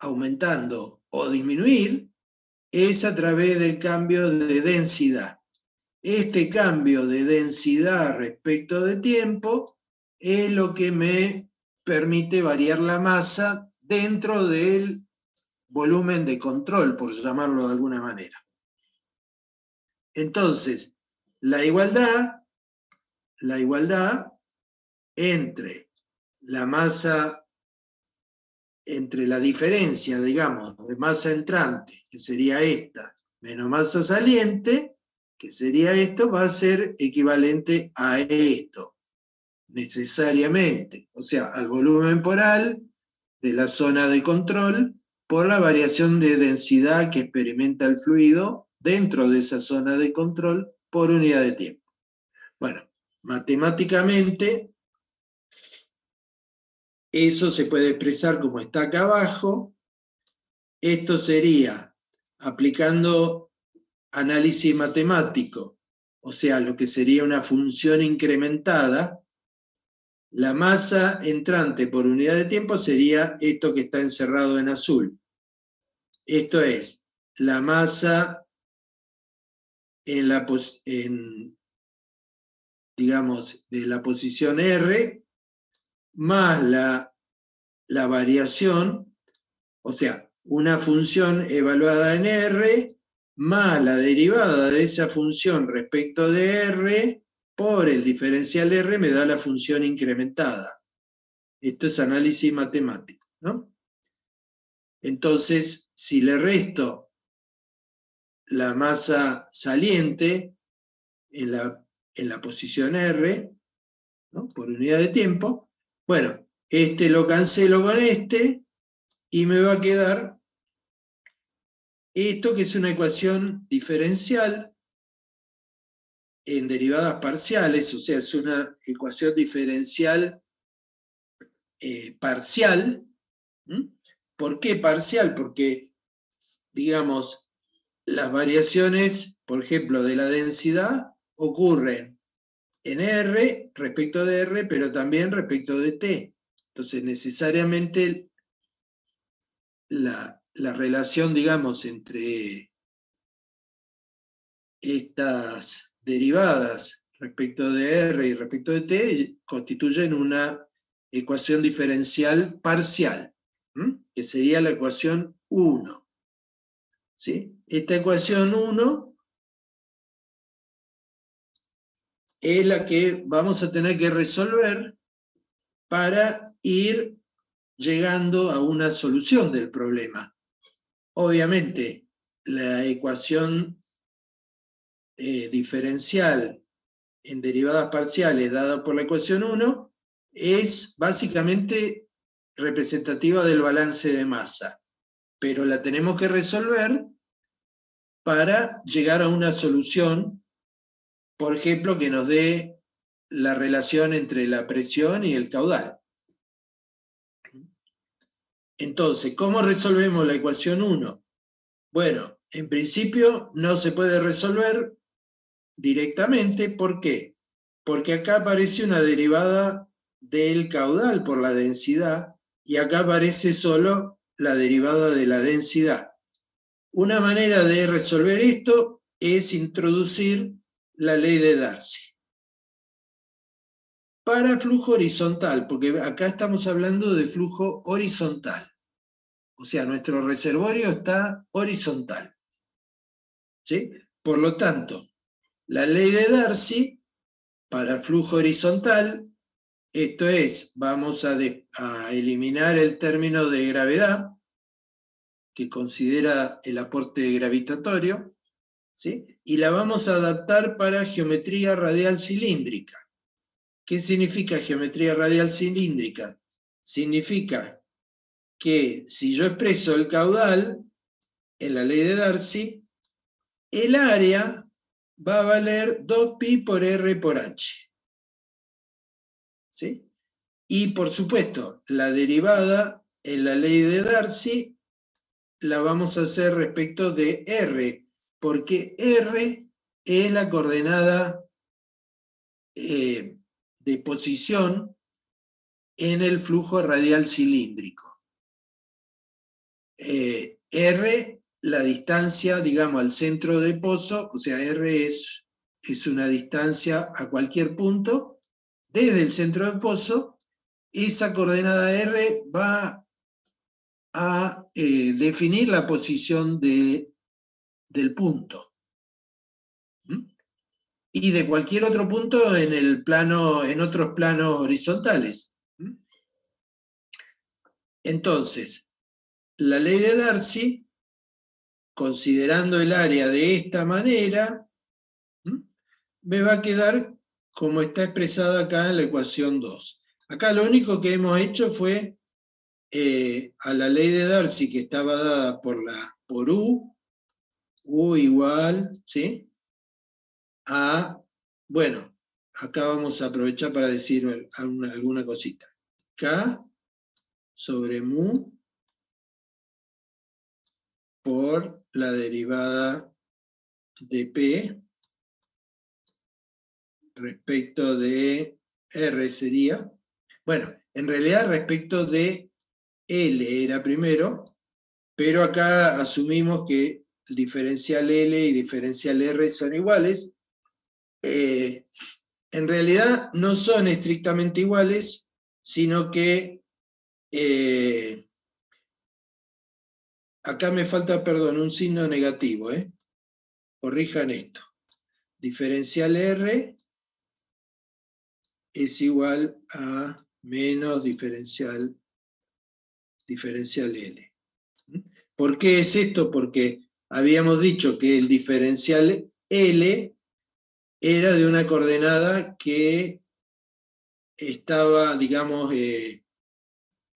Speaker 1: aumentando o disminuir es a través del cambio de densidad. este cambio de densidad respecto de tiempo es lo que me permite variar la masa dentro del volumen de control, por llamarlo de alguna manera. Entonces, la igualdad entre la masa, entre la diferencia, digamos, de masa entrante, que sería esta, menos masa saliente, que sería esto, va a ser equivalente a esto, necesariamente, o sea, al volumen poral de la zona de control por la variación de densidad que experimenta el fluido dentro de esa zona de control por unidad de tiempo. Bueno, matemáticamente eso se puede expresar como está acá abajo. Esto sería aplicando análisis matemático, o sea, lo que sería una función incrementada. La masa entrante por unidad de tiempo sería esto que está encerrado en azul. Esto es la masa digamos, de la posición R más la variación, o sea, una función evaluada en R más la derivada de esa función respecto de R por el diferencial R me da la función incrementada. Esto es análisis matemático, ¿no? Entonces, si le resto la masa saliente en la posición R, ¿no?, por unidad de tiempo, bueno, este lo cancelo con este y me va a quedar esto, que es una ecuación diferencial en derivadas parciales, o sea, es una ecuación diferencial parcial. ¿Por qué parcial? Porque, digamos, las variaciones, por ejemplo, de la densidad ocurren en R respecto de R, pero también respecto de T. Entonces, necesariamente la relación, digamos, entre estas derivadas respecto de R y respecto de T constituyen una ecuación diferencial parcial, que sería la ecuación 1. ¿Sí? Esta ecuación 1 es la que vamos a tener que resolver para ir llegando a una solución del problema. Obviamente, la ecuación diferencial en derivadas parciales dada por la ecuación 1 es básicamente representativa del balance de masa, pero la tenemos que resolver para llegar a una solución, por ejemplo, que nos dé la relación entre la presión y el caudal. Entonces, ¿cómo resolvemos la ecuación 1? Bueno, en principio no se puede resolver directamente. ¿Por qué? Porque acá aparece una derivada del caudal por la densidad y acá aparece solo la derivada de la densidad. Una manera de resolver esto es introducir la ley de Darcy. Para flujo horizontal, porque acá estamos hablando de flujo horizontal. O sea, nuestro reservorio está horizontal. ¿Sí? Por lo tanto, la ley de Darcy para flujo horizontal, esto es, vamos a eliminar el término de gravedad, que considera el aporte gravitatorio, ¿sí?, y la vamos a adaptar para geometría radial cilíndrica. ¿Qué significa geometría radial cilíndrica? Significa que si yo expreso el caudal en la ley de Darcy, el área va a valer 2pi por R por H. ¿Sí? Y por supuesto, la derivada en la ley de Darcy la vamos a hacer respecto de R, porque R es la coordenada de posición en el flujo radial cilíndrico. R, la distancia, digamos, al centro del pozo, o sea, R es es una distancia a cualquier punto, desde el centro del pozo, esa coordenada R va a definir la posición del punto. ¿Mm? Y de cualquier otro punto en otros planos horizontales. ¿Mm? Entonces, la ley de Darcy, considerando el área de esta manera, me va a quedar como está expresada acá en la ecuación 2. Acá lo único que hemos hecho fue a la ley de Darcy, que estaba dada por U igual, ¿sí? Bueno, acá vamos a aprovechar para decir alguna cosita. K sobre mu por la derivada de P respecto de R sería, bueno, en realidad respecto de L era primero, pero acá asumimos que el diferencial L y diferencial R son iguales. En realidad no son estrictamente iguales, sino que acá me falta, perdón, un signo negativo, corrijan esto. Diferencial R es igual a menos diferencial L. ¿Por qué es esto? Porque habíamos dicho que el diferencial L era de una coordenada que estaba, digamos,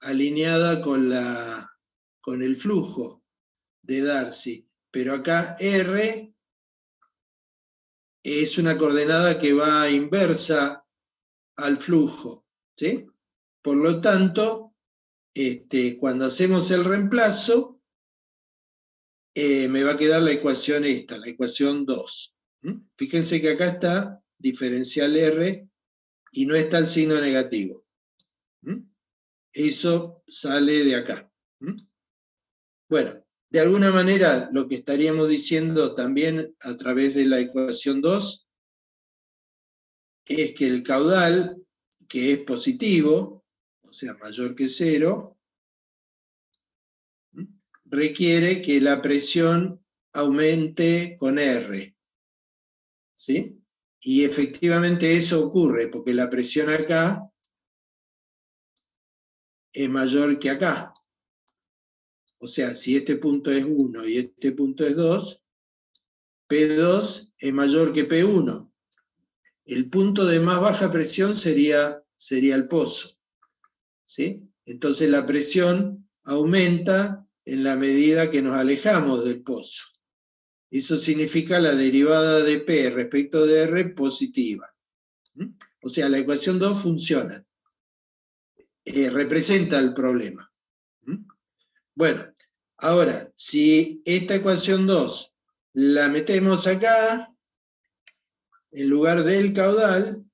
Speaker 1: alineada con el flujo de Darcy. Pero acá R es una coordenada que va inversa al flujo, ¿sí? Por lo tanto, cuando hacemos el reemplazo, me va a quedar la ecuación esta, la ecuación 2. Fíjense que acá está diferencial R y no está el signo negativo. Eso sale de acá. Bueno, de alguna manera lo que estaríamos diciendo también a través de la ecuación 2 es que el caudal, que es positivo, o sea, mayor que 0, requiere que la presión aumente con R. ¿Sí? Y efectivamente eso ocurre, porque la presión acá es mayor que acá. O sea, si este punto es 1 y este punto es 2, P2 es mayor que P1. El punto de más baja presión sería el pozo. ¿Sí? Entonces la presión aumenta en la medida que nos alejamos del pozo. Eso significa la derivada de P respecto de R positiva. O sea, la ecuación 2 funciona. Representa el problema. Bueno, ahora, si esta ecuación 2 la metemos acá, en lugar del caudal,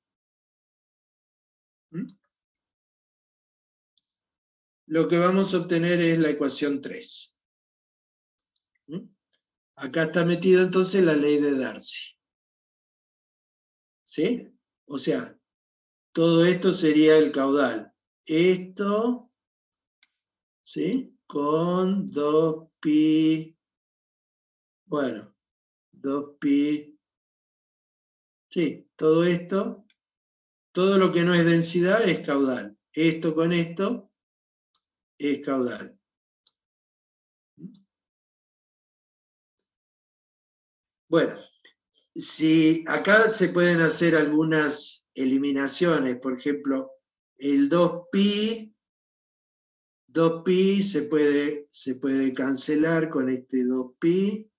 Speaker 1: lo que vamos a obtener es la ecuación 3. Acá está metida entonces la ley de Darcy. ¿Sí? O sea, todo esto sería el caudal. Esto, ¿sí? Con 2pi, bueno, 2pi, sí, todo esto, todo lo que no es densidad es caudal. Esto con esto es caudal. Bueno, si acá se pueden hacer algunas eliminaciones, por ejemplo, el 2pi se puede cancelar con este 2pi,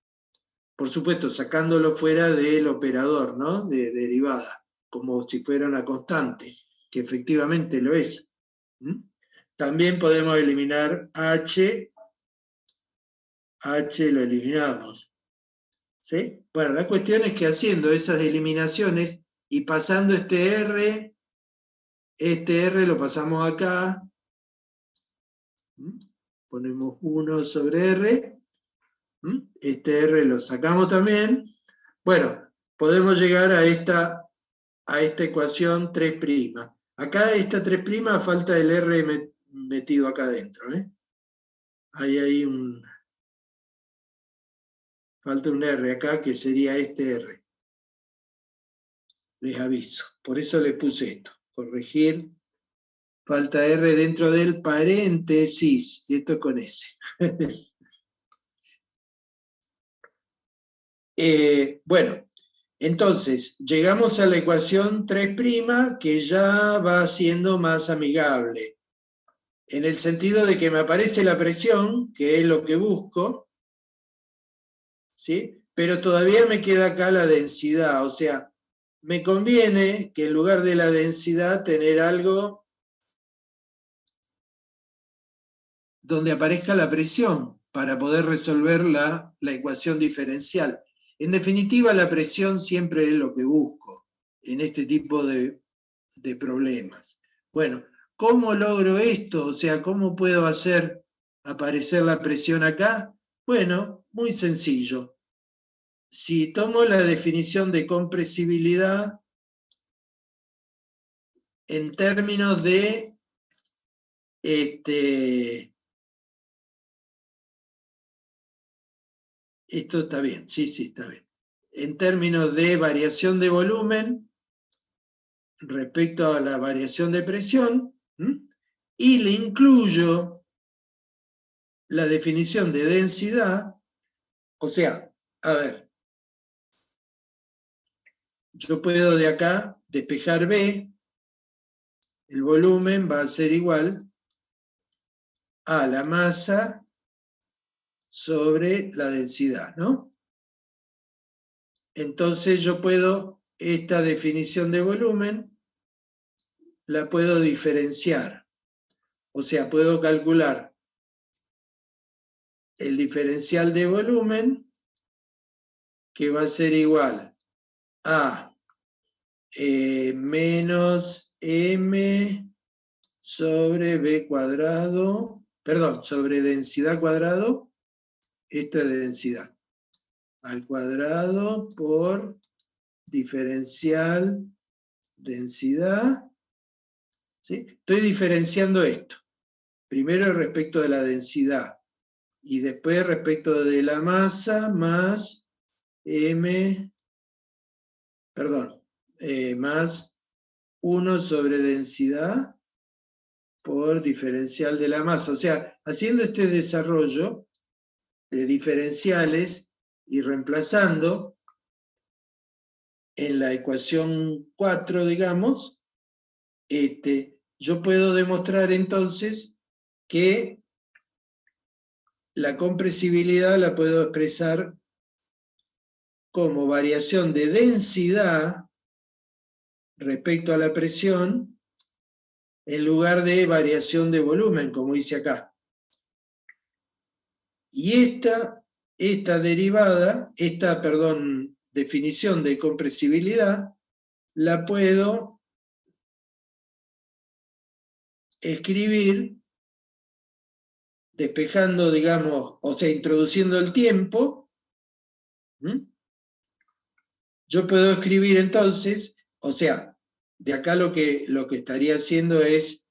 Speaker 1: por supuesto, sacándolo fuera del operador, ¿no? De derivada, como si fuera una constante, que efectivamente lo es. También podemos eliminar h lo eliminamos. ¿Sí? Bueno, la cuestión es que haciendo esas eliminaciones y pasando este R lo pasamos acá, ponemos 1 sobre R, este R lo sacamos también. Bueno, podemos llegar a esta ecuación 3'. Acá esta 3', falta el R metido acá adentro. Hay falta un R acá, que sería este R. Les aviso. Por eso le puse esto. Corregir. Falta R dentro del paréntesis. Y esto con S. Bueno, entonces, llegamos a la ecuación 3', que ya va siendo más amigable. En el sentido de que me aparece la presión, que es lo que busco, ¿sí? Pero todavía me queda acá la densidad. O sea, me conviene que en lugar de la densidad tener algo donde aparezca la presión para poder resolver la ecuación diferencial. En definitiva, la presión siempre es lo que busco en este tipo de problemas. Bueno, ¿cómo logro esto? O sea, ¿cómo puedo hacer aparecer la presión acá? Bueno, muy sencillo. Si tomo la definición de compresibilidad en términos de esto está bien, sí, está bien. En términos de variación de volumen respecto a la variación de presión, y le incluyo la definición de densidad, o sea, a ver, yo puedo de acá despejar B, el volumen va a ser igual a la masa sobre la densidad, ¿no? Entonces yo puedo, esta definición de volumen, la puedo diferenciar. O sea, puedo calcular el diferencial de volumen, que va a ser igual a menos m sobre b cuadrado, perdón, sobre densidad cuadrado, esto es de densidad, al cuadrado por diferencial densidad, ¿sí? Estoy diferenciando esto, primero respecto de la densidad, y después respecto de la masa más m, perdón, más 1 sobre densidad por diferencial de la masa. O sea, haciendo este desarrollo de diferenciales y reemplazando en la ecuación 4, digamos, yo puedo demostrar entonces que la compresibilidad la puedo expresar como variación de densidad respecto a la presión en lugar de variación de volumen, como hice acá. Y esta definición de compresibilidad, la puedo escribir despejando, digamos, o sea, introduciendo el tiempo. Yo puedo escribir entonces, o sea, de acá lo que estaría haciendo es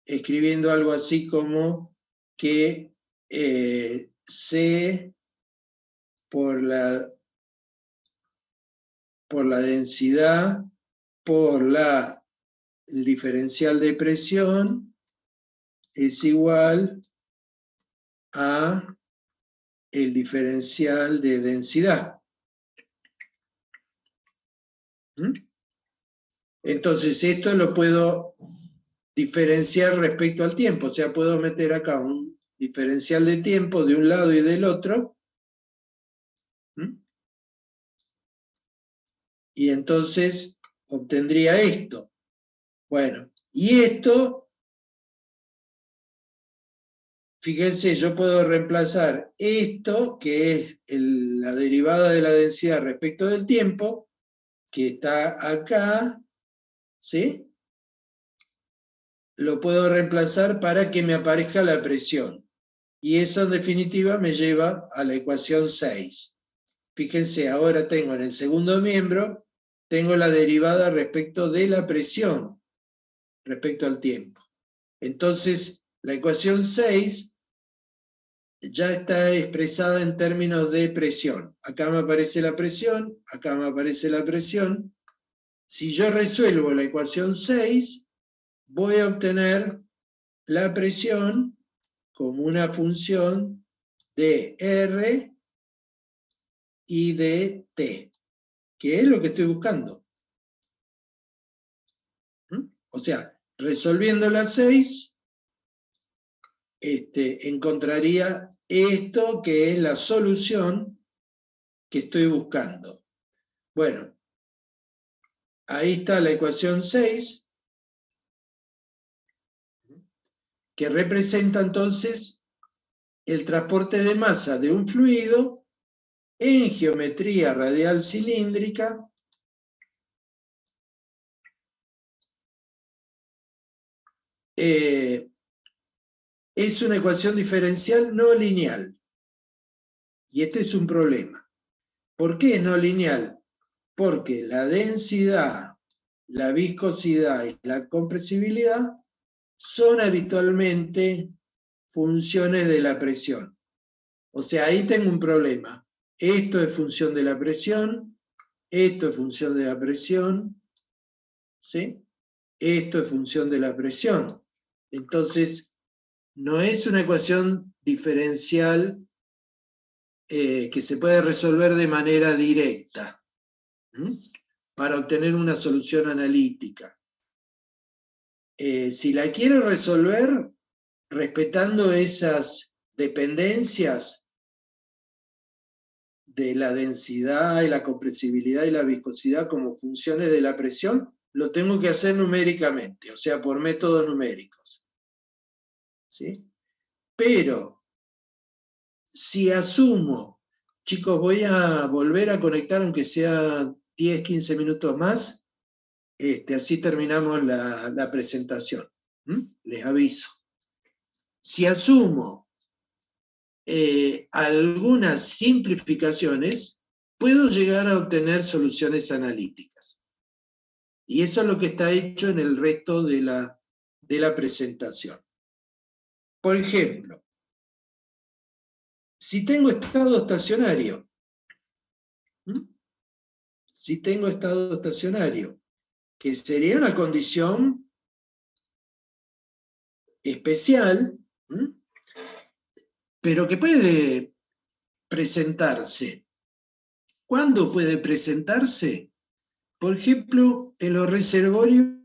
Speaker 1: escribiendo algo así como que C por la densidad por el diferencial de presión es igual a el diferencial de densidad. Entonces esto lo puedo diferenciar respecto al tiempo, o sea, puedo meter acá un diferencial de tiempo de un lado y del otro, y entonces obtendría esto. Bueno, y esto, fíjense, yo puedo reemplazar esto, que es la derivada de la densidad respecto del tiempo, que está acá, ¿sí? Lo puedo reemplazar para que me aparezca la presión. Y eso en definitiva me lleva a la ecuación 6. fíjense, ahora tengo en el segundo miembro, tengo la derivada respecto de la presión, respecto al tiempo. Entonces, la ecuación 6 ya está expresada en términos de presión. Acá me aparece la presión, acá me aparece la presión. Si yo resuelvo la ecuación 6, voy a obtener la presión como una función de R y de T, que es lo que estoy buscando. O sea, resolviendo la 6, encontraría esto que es la solución que estoy buscando. Bueno, ahí está la ecuación 6, que representa entonces el transporte de masa de un fluido en geometría radial cilíndrica es una ecuación diferencial no lineal. Y este es un problema. ¿Por qué no lineal? Porque la densidad, la viscosidad y la compresibilidad son habitualmente funciones de la presión. O sea, ahí tengo un problema. Esto es función de la presión, esto es función de la presión, ¿sí? Esto es función de la presión. Entonces, no es una ecuación diferencial que se puede resolver de manera directa para obtener una solución analítica. Si la quiero resolver respetando esas dependencias de la densidad y la compresibilidad y la viscosidad como funciones de la presión, lo tengo que hacer numéricamente, o sea, por métodos numéricos. ¿Sí? Pero, si asumo, chicos, voy a volver a conectar aunque sea 10, 15 minutos más, así terminamos la presentación. Les aviso. Si asumo algunas simplificaciones, puedo llegar a obtener soluciones analíticas. Y eso es lo que está hecho en el resto de la presentación. Por ejemplo, si tengo estado estacionario, que sería una condición especial, pero que puede presentarse. ¿Cuándo puede presentarse? Por ejemplo, en los reservorios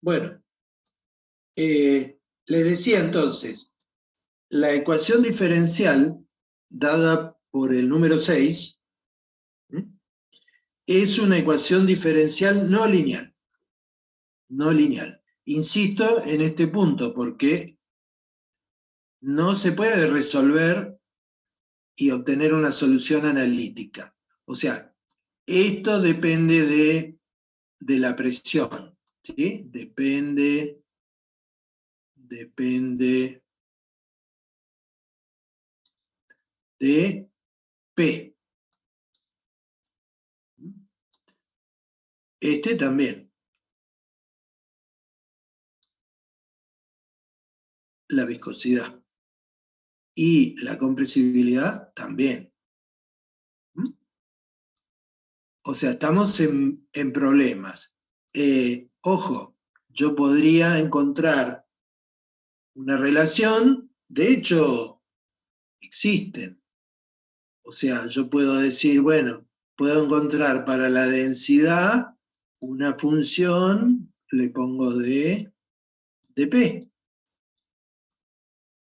Speaker 1: Bueno, les decía entonces, la ecuación diferencial dada por el número 6 es una ecuación diferencial no lineal. No lineal. Insisto en este punto porque no se puede resolver y obtener una solución analítica. O sea, esto depende de de la presión, ¿sí? Depende de P. Este también. La viscosidad. Y la compresibilidad también. O sea, estamos en problemas. Ojo, yo podría encontrar una relación, de hecho, existen. O sea, yo puedo decir, bueno, puedo encontrar para la densidad una función, le pongo de P,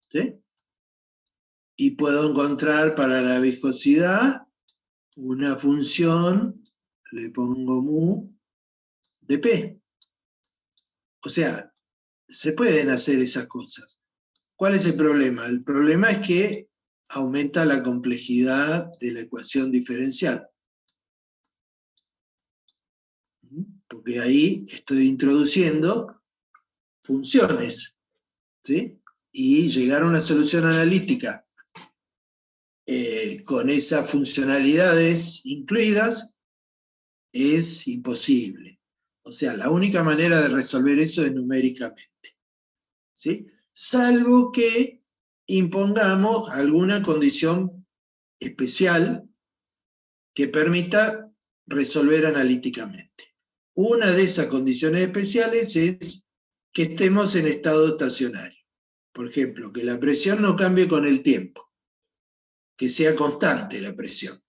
Speaker 1: ¿sí? Y puedo encontrar para la viscosidad una función, le pongo mu, de P. O sea, se pueden hacer esas cosas. ¿Cuál es el problema? El problema es que aumenta la complejidad de la ecuación diferencial. Porque ahí estoy introduciendo funciones, ¿sí? Y llegar a una solución analítica con esas funcionalidades incluidas es imposible. O sea, la única manera de resolver eso es numéricamente, ¿sí? Salvo que impongamos alguna condición especial que permita resolver analíticamente. Una de esas condiciones especiales es que estemos en estado estacionario. Por ejemplo, que la presión no cambie con el tiempo, que sea constante la presión.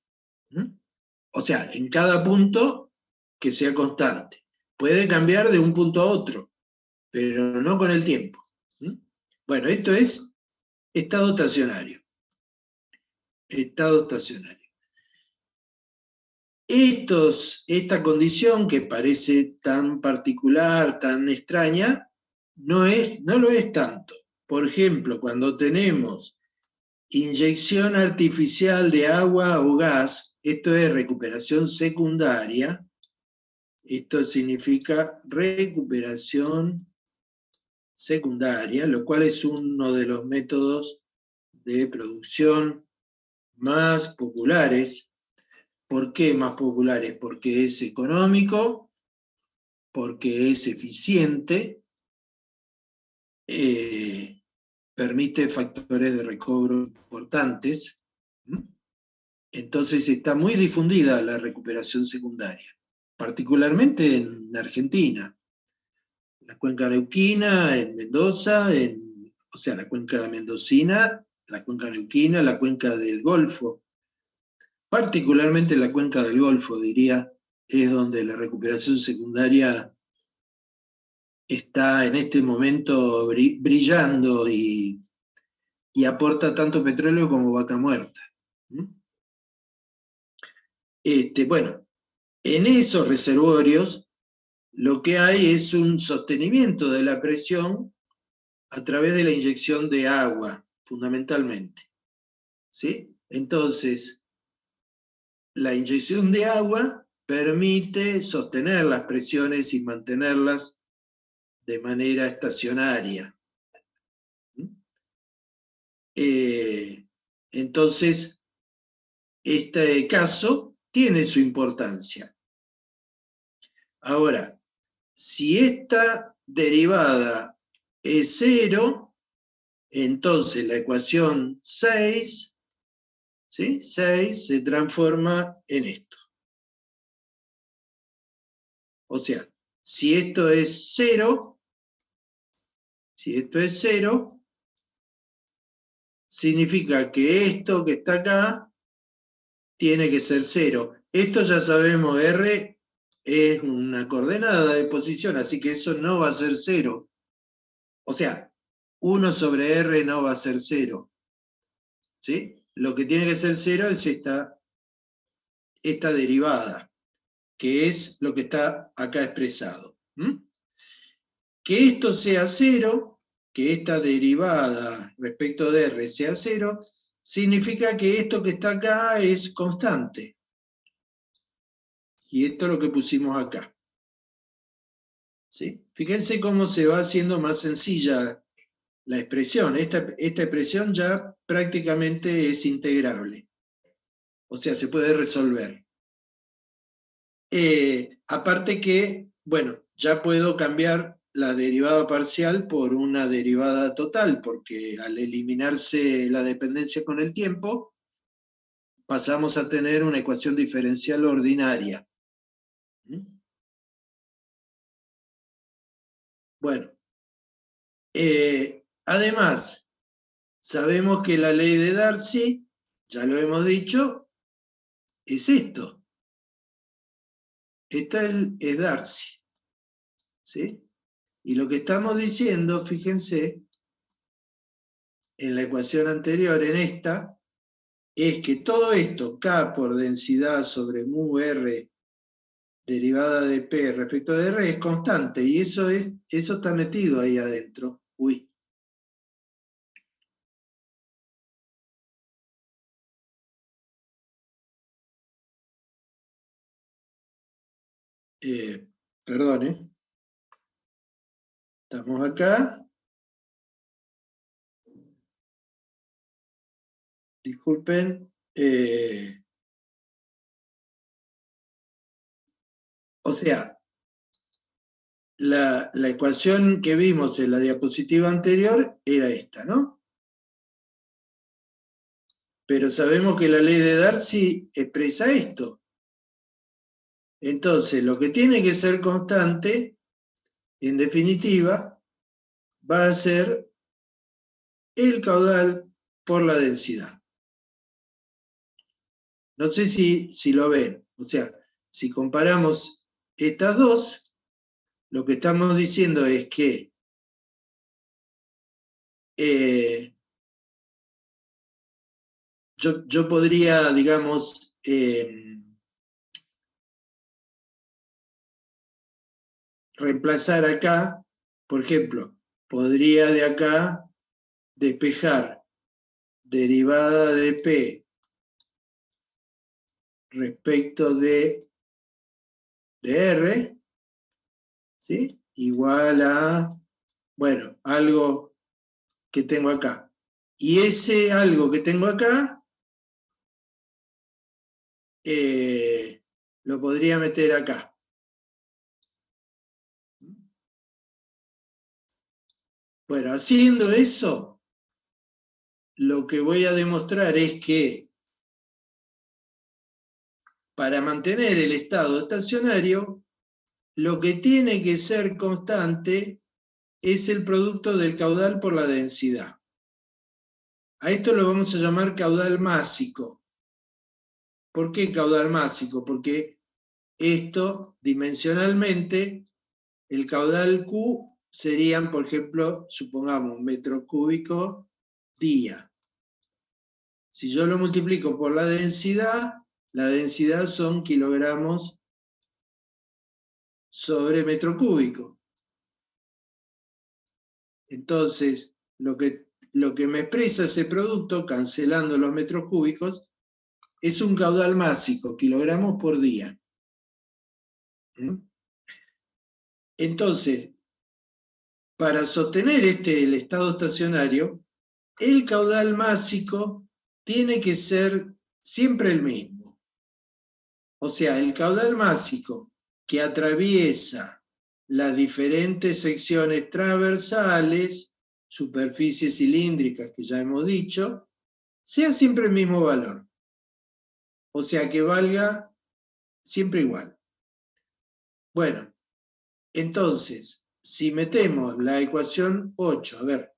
Speaker 1: O sea, en cada punto que sea constante. Puede cambiar de un punto a otro, pero no con el tiempo. Bueno, esto es estado estacionario. Estado estacionario. Esta condición que parece tan particular, tan extraña, no lo es tanto. Por ejemplo, cuando tenemos inyección artificial de agua o gas, esto es recuperación secundaria, esto significa recuperación secundaria, lo cual es uno de los métodos de producción más populares. ¿Por qué más populares? Porque es económico, porque es eficiente, permite factores de recobro importantes. Entonces está muy difundida la recuperación secundaria, particularmente en Argentina. La cuenca neuquina, en Mendoza, o sea, la cuenca mendocina, la cuenca neuquina, la cuenca del Golfo. Particularmente la cuenca del Golfo, diría, es donde la recuperación secundaria está en este momento brillando y aporta tanto petróleo como vaca muerta. Bueno, en esos reservorios lo que hay es un sostenimiento de la presión a través de la inyección de agua, fundamentalmente. ¿Sí? Entonces, la inyección de agua permite sostener las presiones y mantenerlas de manera estacionaria. Entonces, este caso tiene su importancia. Ahora, si esta derivada es 0, entonces la ecuación 6, ¿sí? 6 se transforma en esto. O sea, si esto es 0, significa que esto que está acá tiene que ser 0. Esto ya sabemos, R es una coordenada de posición, así que eso no va a ser 0. O sea, 1 sobre R no va a ser 0. ¿Sí? Lo que tiene que ser 0 es esta derivada, que es lo que está acá expresado. Que esto sea 0, que esta derivada respecto de R sea 0, significa que esto que está acá es constante. Y esto es lo que pusimos acá. ¿sí? Fíjense cómo se va haciendo más sencilla la expresión. Esta expresión ya prácticamente es integrable. O sea, se puede resolver. Aparte que, bueno, ya puedo cambiar la derivada parcial por una derivada total, porque al eliminarse la dependencia con el tiempo, pasamos a tener una ecuación diferencial ordinaria. Bueno, además, sabemos que la ley de Darcy, ya lo hemos dicho, es esto. Esta es Darcy. ¿Sí? Y lo que estamos diciendo, fíjense, en la ecuación anterior, en esta, es que todo esto, K por densidad sobre mu R derivada de P respecto de R, es constante, y eso está metido ahí adentro. Uy. Perdón, estamos acá. Disculpen. O sea, la ecuación que vimos en la diapositiva anterior era esta, ¿no? Pero sabemos que la ley de Darcy expresa esto. Entonces, lo que tiene que ser constante, en definitiva, va a ser el caudal por la densidad. No sé si lo ven. O sea, si comparamos estas dos, lo que estamos diciendo es que yo podría, digamos, reemplazar acá, por ejemplo, podría de acá despejar derivada de P respecto de R, ¿sí? Igual a, bueno, algo que tengo acá. Y ese algo que tengo acá, lo podría meter acá. Bueno, haciendo eso, lo que voy a demostrar es que para mantener el estado estacionario, lo que tiene que ser constante es el producto del caudal por la densidad. A esto lo vamos a llamar caudal másico. ¿Por qué caudal másico? Porque esto, dimensionalmente, el caudal Q serían, por ejemplo, supongamos, metro cúbico día. Si yo lo multiplico por la densidad son kilogramos sobre metro cúbico. Entonces, lo que me expresa ese producto, cancelando los metros cúbicos, es un caudal másico, kilogramos por día. Entonces, para sostener el estado estacionario, el caudal másico tiene que ser siempre el mismo. O sea, el caudal másico que atraviesa las diferentes secciones transversales, superficies cilíndricas que ya hemos dicho, sea siempre el mismo valor. O sea, que valga siempre igual. Bueno, entonces, si metemos la ecuación 8, a ver,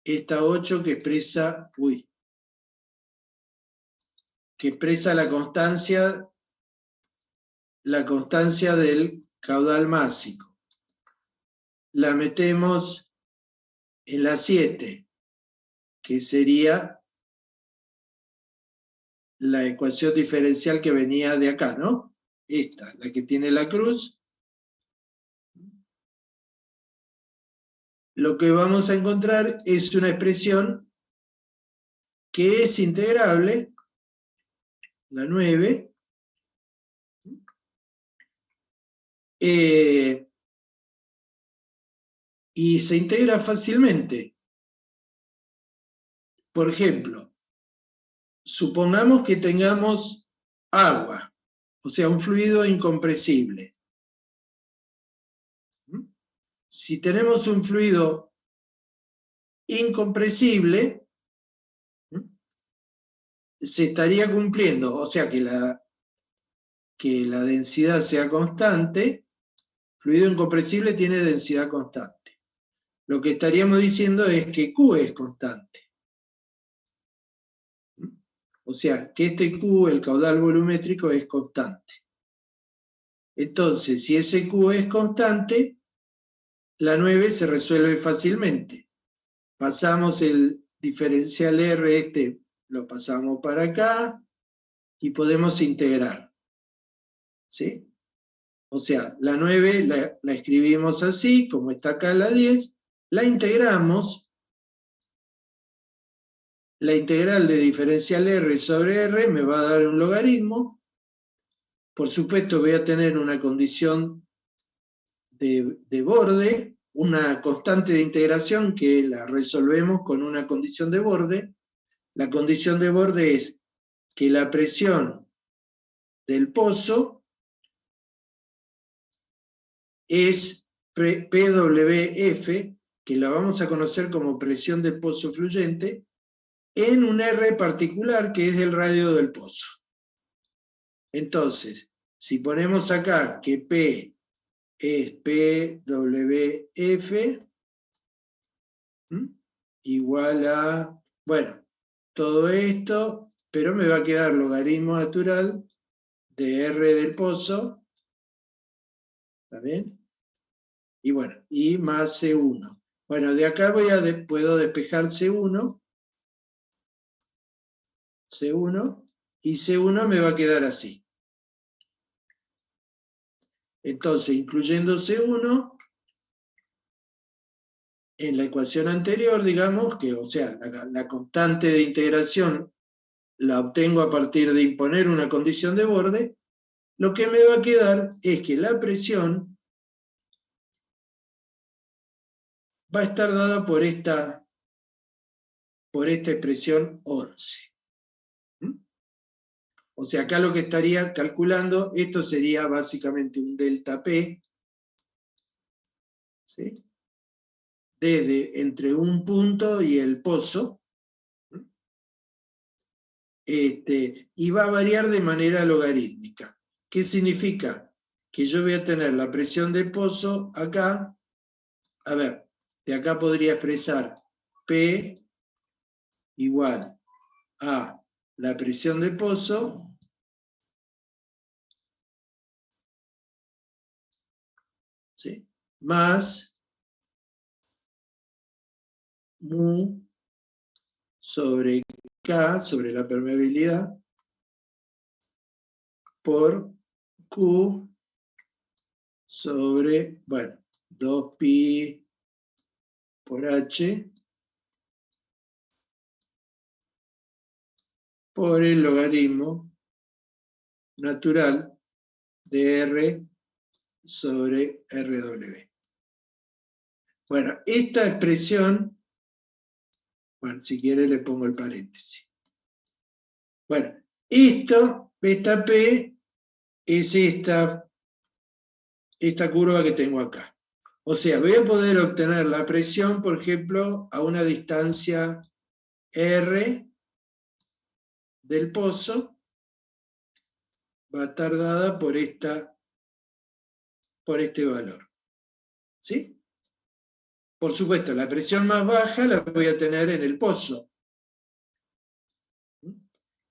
Speaker 1: esta 8 que expresa, la constancia del caudal másico. La metemos en la 7, que sería la ecuación diferencial que venía de acá, ¿no? Esta, la que tiene la cruz. Lo que vamos a encontrar es una expresión que es integrable, la 9, y se integra fácilmente. Por ejemplo, supongamos que tengamos agua, o sea, un fluido incompresible. Si tenemos un fluido incompresible, se estaría cumpliendo, o sea, que la densidad sea constante. Fluido incompresible tiene densidad constante. Lo que estaríamos diciendo es que Q es constante. O sea, que este Q, el caudal volumétrico, es constante. Entonces, si ese Q es constante, la 9 se resuelve fácilmente. Pasamos el diferencial R, lo pasamos para acá, y podemos integrar. ¿Sí? O sea, la 9 la escribimos así, como está acá la 10, la integramos. La integral de diferencial R sobre R me va a dar un logaritmo. Por supuesto voy a tener una condición de borde, una constante de integración que la resolvemos con una condición de borde. La condición de borde es que la presión del pozo es PWF, que la vamos a conocer como presión del pozo fluyente, en un R particular que es el radio del pozo. Entonces, si ponemos acá que P es PWF, igual a, bueno, todo esto, pero me va a quedar logaritmo natural de R del pozo, ¿está bien? Y bueno, y más C1. Bueno, de acá puedo despejar C1, y C1 me va a quedar así. Entonces, incluyendo C1, en la ecuación anterior, digamos que, o sea, la constante de integración la obtengo a partir de imponer una condición de borde, lo que me va a quedar es que la presión va a estar dada por esta expresión 11. O sea, acá lo que estaría calculando, esto sería básicamente un delta P, ¿sí? Desde entre un punto y el pozo, y va a variar de manera logarítmica. ¿Qué significa? Que yo voy a tener la presión del pozo acá, a ver, de acá podría expresar P igual a la presión del pozo ¿sí? Más mu sobre K, sobre la permeabilidad, por Q sobre, bueno, 2pi por H por el logaritmo natural de R sobre RW. Bueno, esta expresión, bueno, si quiere le pongo el paréntesis. Bueno, esta P es esta curva que tengo acá. O sea, voy a poder obtener la presión, por ejemplo, a una distancia R del pozo, va a estar dada por este valor. ¿Sí? Por supuesto, la presión más baja la voy a tener en el pozo,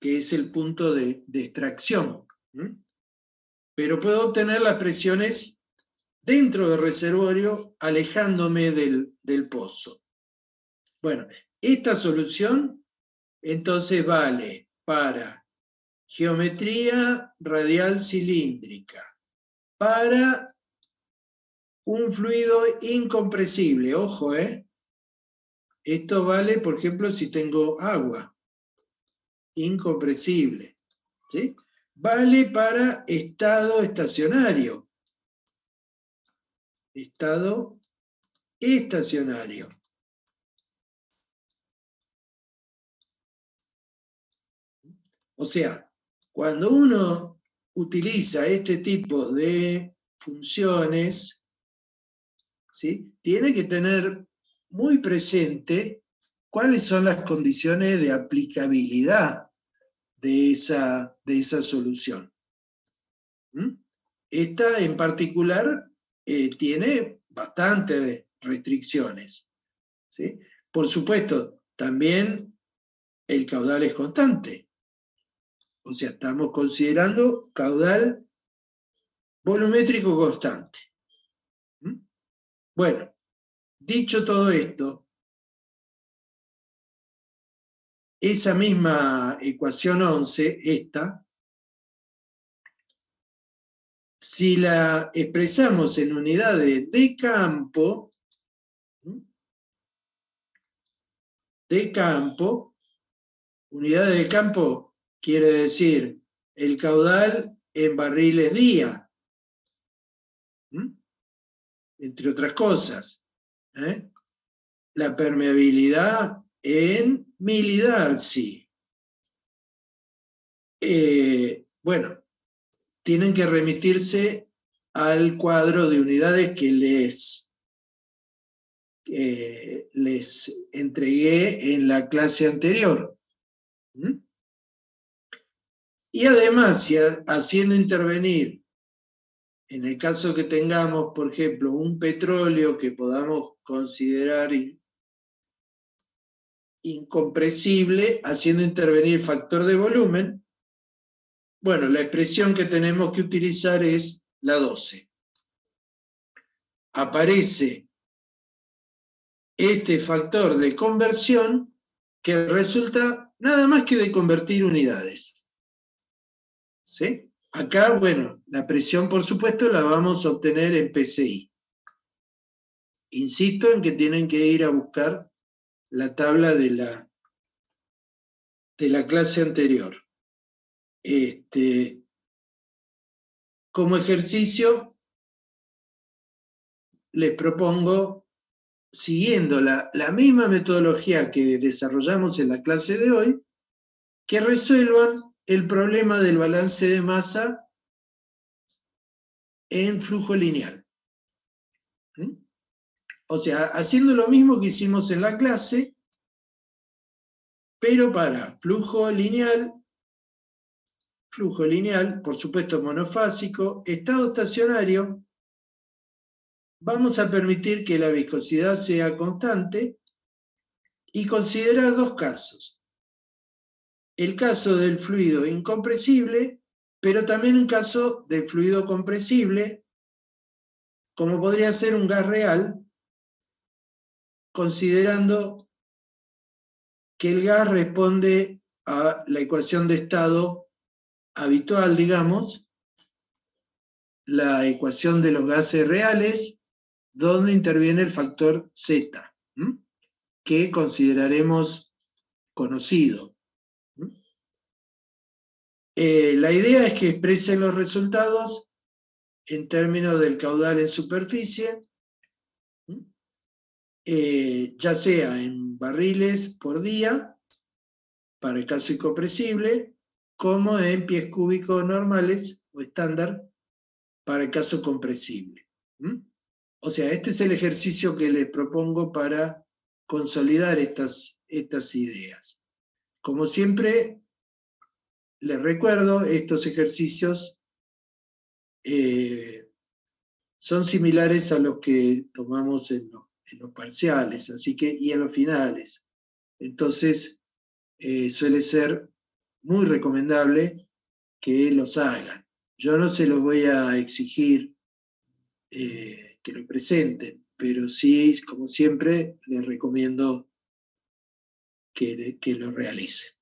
Speaker 1: que es el punto de extracción. Pero puedo obtener las presiones dentro del reservorio, alejándome del pozo. Bueno, esta solución entonces vale para geometría radial cilíndrica, para un fluido incompresible, ojo, esto vale, por ejemplo, si tengo agua, incompresible, ¿sí? Vale para estado estacionario, estado estacionario. O sea, cuando uno utiliza este tipo de funciones, ¿sí?, tiene que tener muy presente cuáles son las condiciones de aplicabilidad de esa solución. Esta en particular tiene bastantes restricciones, ¿sí? Por supuesto, también el caudal es constante. O sea, estamos considerando caudal volumétrico constante. Bueno, dicho todo esto, esa misma ecuación 11, esta, si la expresamos en unidades de campo, unidades de campo quiere decir el caudal en barriles día, entre otras cosas. La permeabilidad en milidarcy. Bueno, tienen que remitirse al cuadro de unidades que les entregué en la clase anterior. Y además, si haciendo intervenir, en el caso que tengamos, por ejemplo, un petróleo que podamos considerar incompresible, haciendo intervenir factor de volumen, bueno, la expresión que tenemos que utilizar es la 12. Aparece este factor de conversión que resulta nada más que de convertir unidades. ¿Sí? Acá, bueno, la presión, por supuesto, la vamos a obtener en PSI. Insisto en que tienen que ir a buscar la tabla de la clase anterior. Como ejercicio, les propongo, siguiendo la misma metodología que desarrollamos en la clase de hoy, que resuelvan el problema del balance de masa en flujo lineal. O sea, haciendo lo mismo que hicimos en la clase, pero para flujo lineal, por supuesto monofásico, estado estacionario, vamos a permitir que la viscosidad sea constante y considerar dos casos. El caso del fluido incompresible, pero también un caso de fluido compresible, como podría ser un gas real, considerando que el gas responde a la ecuación de estado habitual, digamos, la ecuación de los gases reales, donde interviene el factor Z, que consideraremos conocido. La idea es que expresen los resultados en términos del caudal en superficie, ya sea en barriles por día, para el caso incompresible, como en pies cúbicos normales o estándar para el caso compresible. O sea, este es el ejercicio que les propongo para consolidar estas ideas. Como siempre, les recuerdo, estos ejercicios son similares a los que tomamos en los parciales, así que, y en los finales. Entonces, suele ser muy recomendable que los hagan. Yo no se los voy a exigir que lo presenten, pero sí, como siempre, les recomiendo que lo realicen.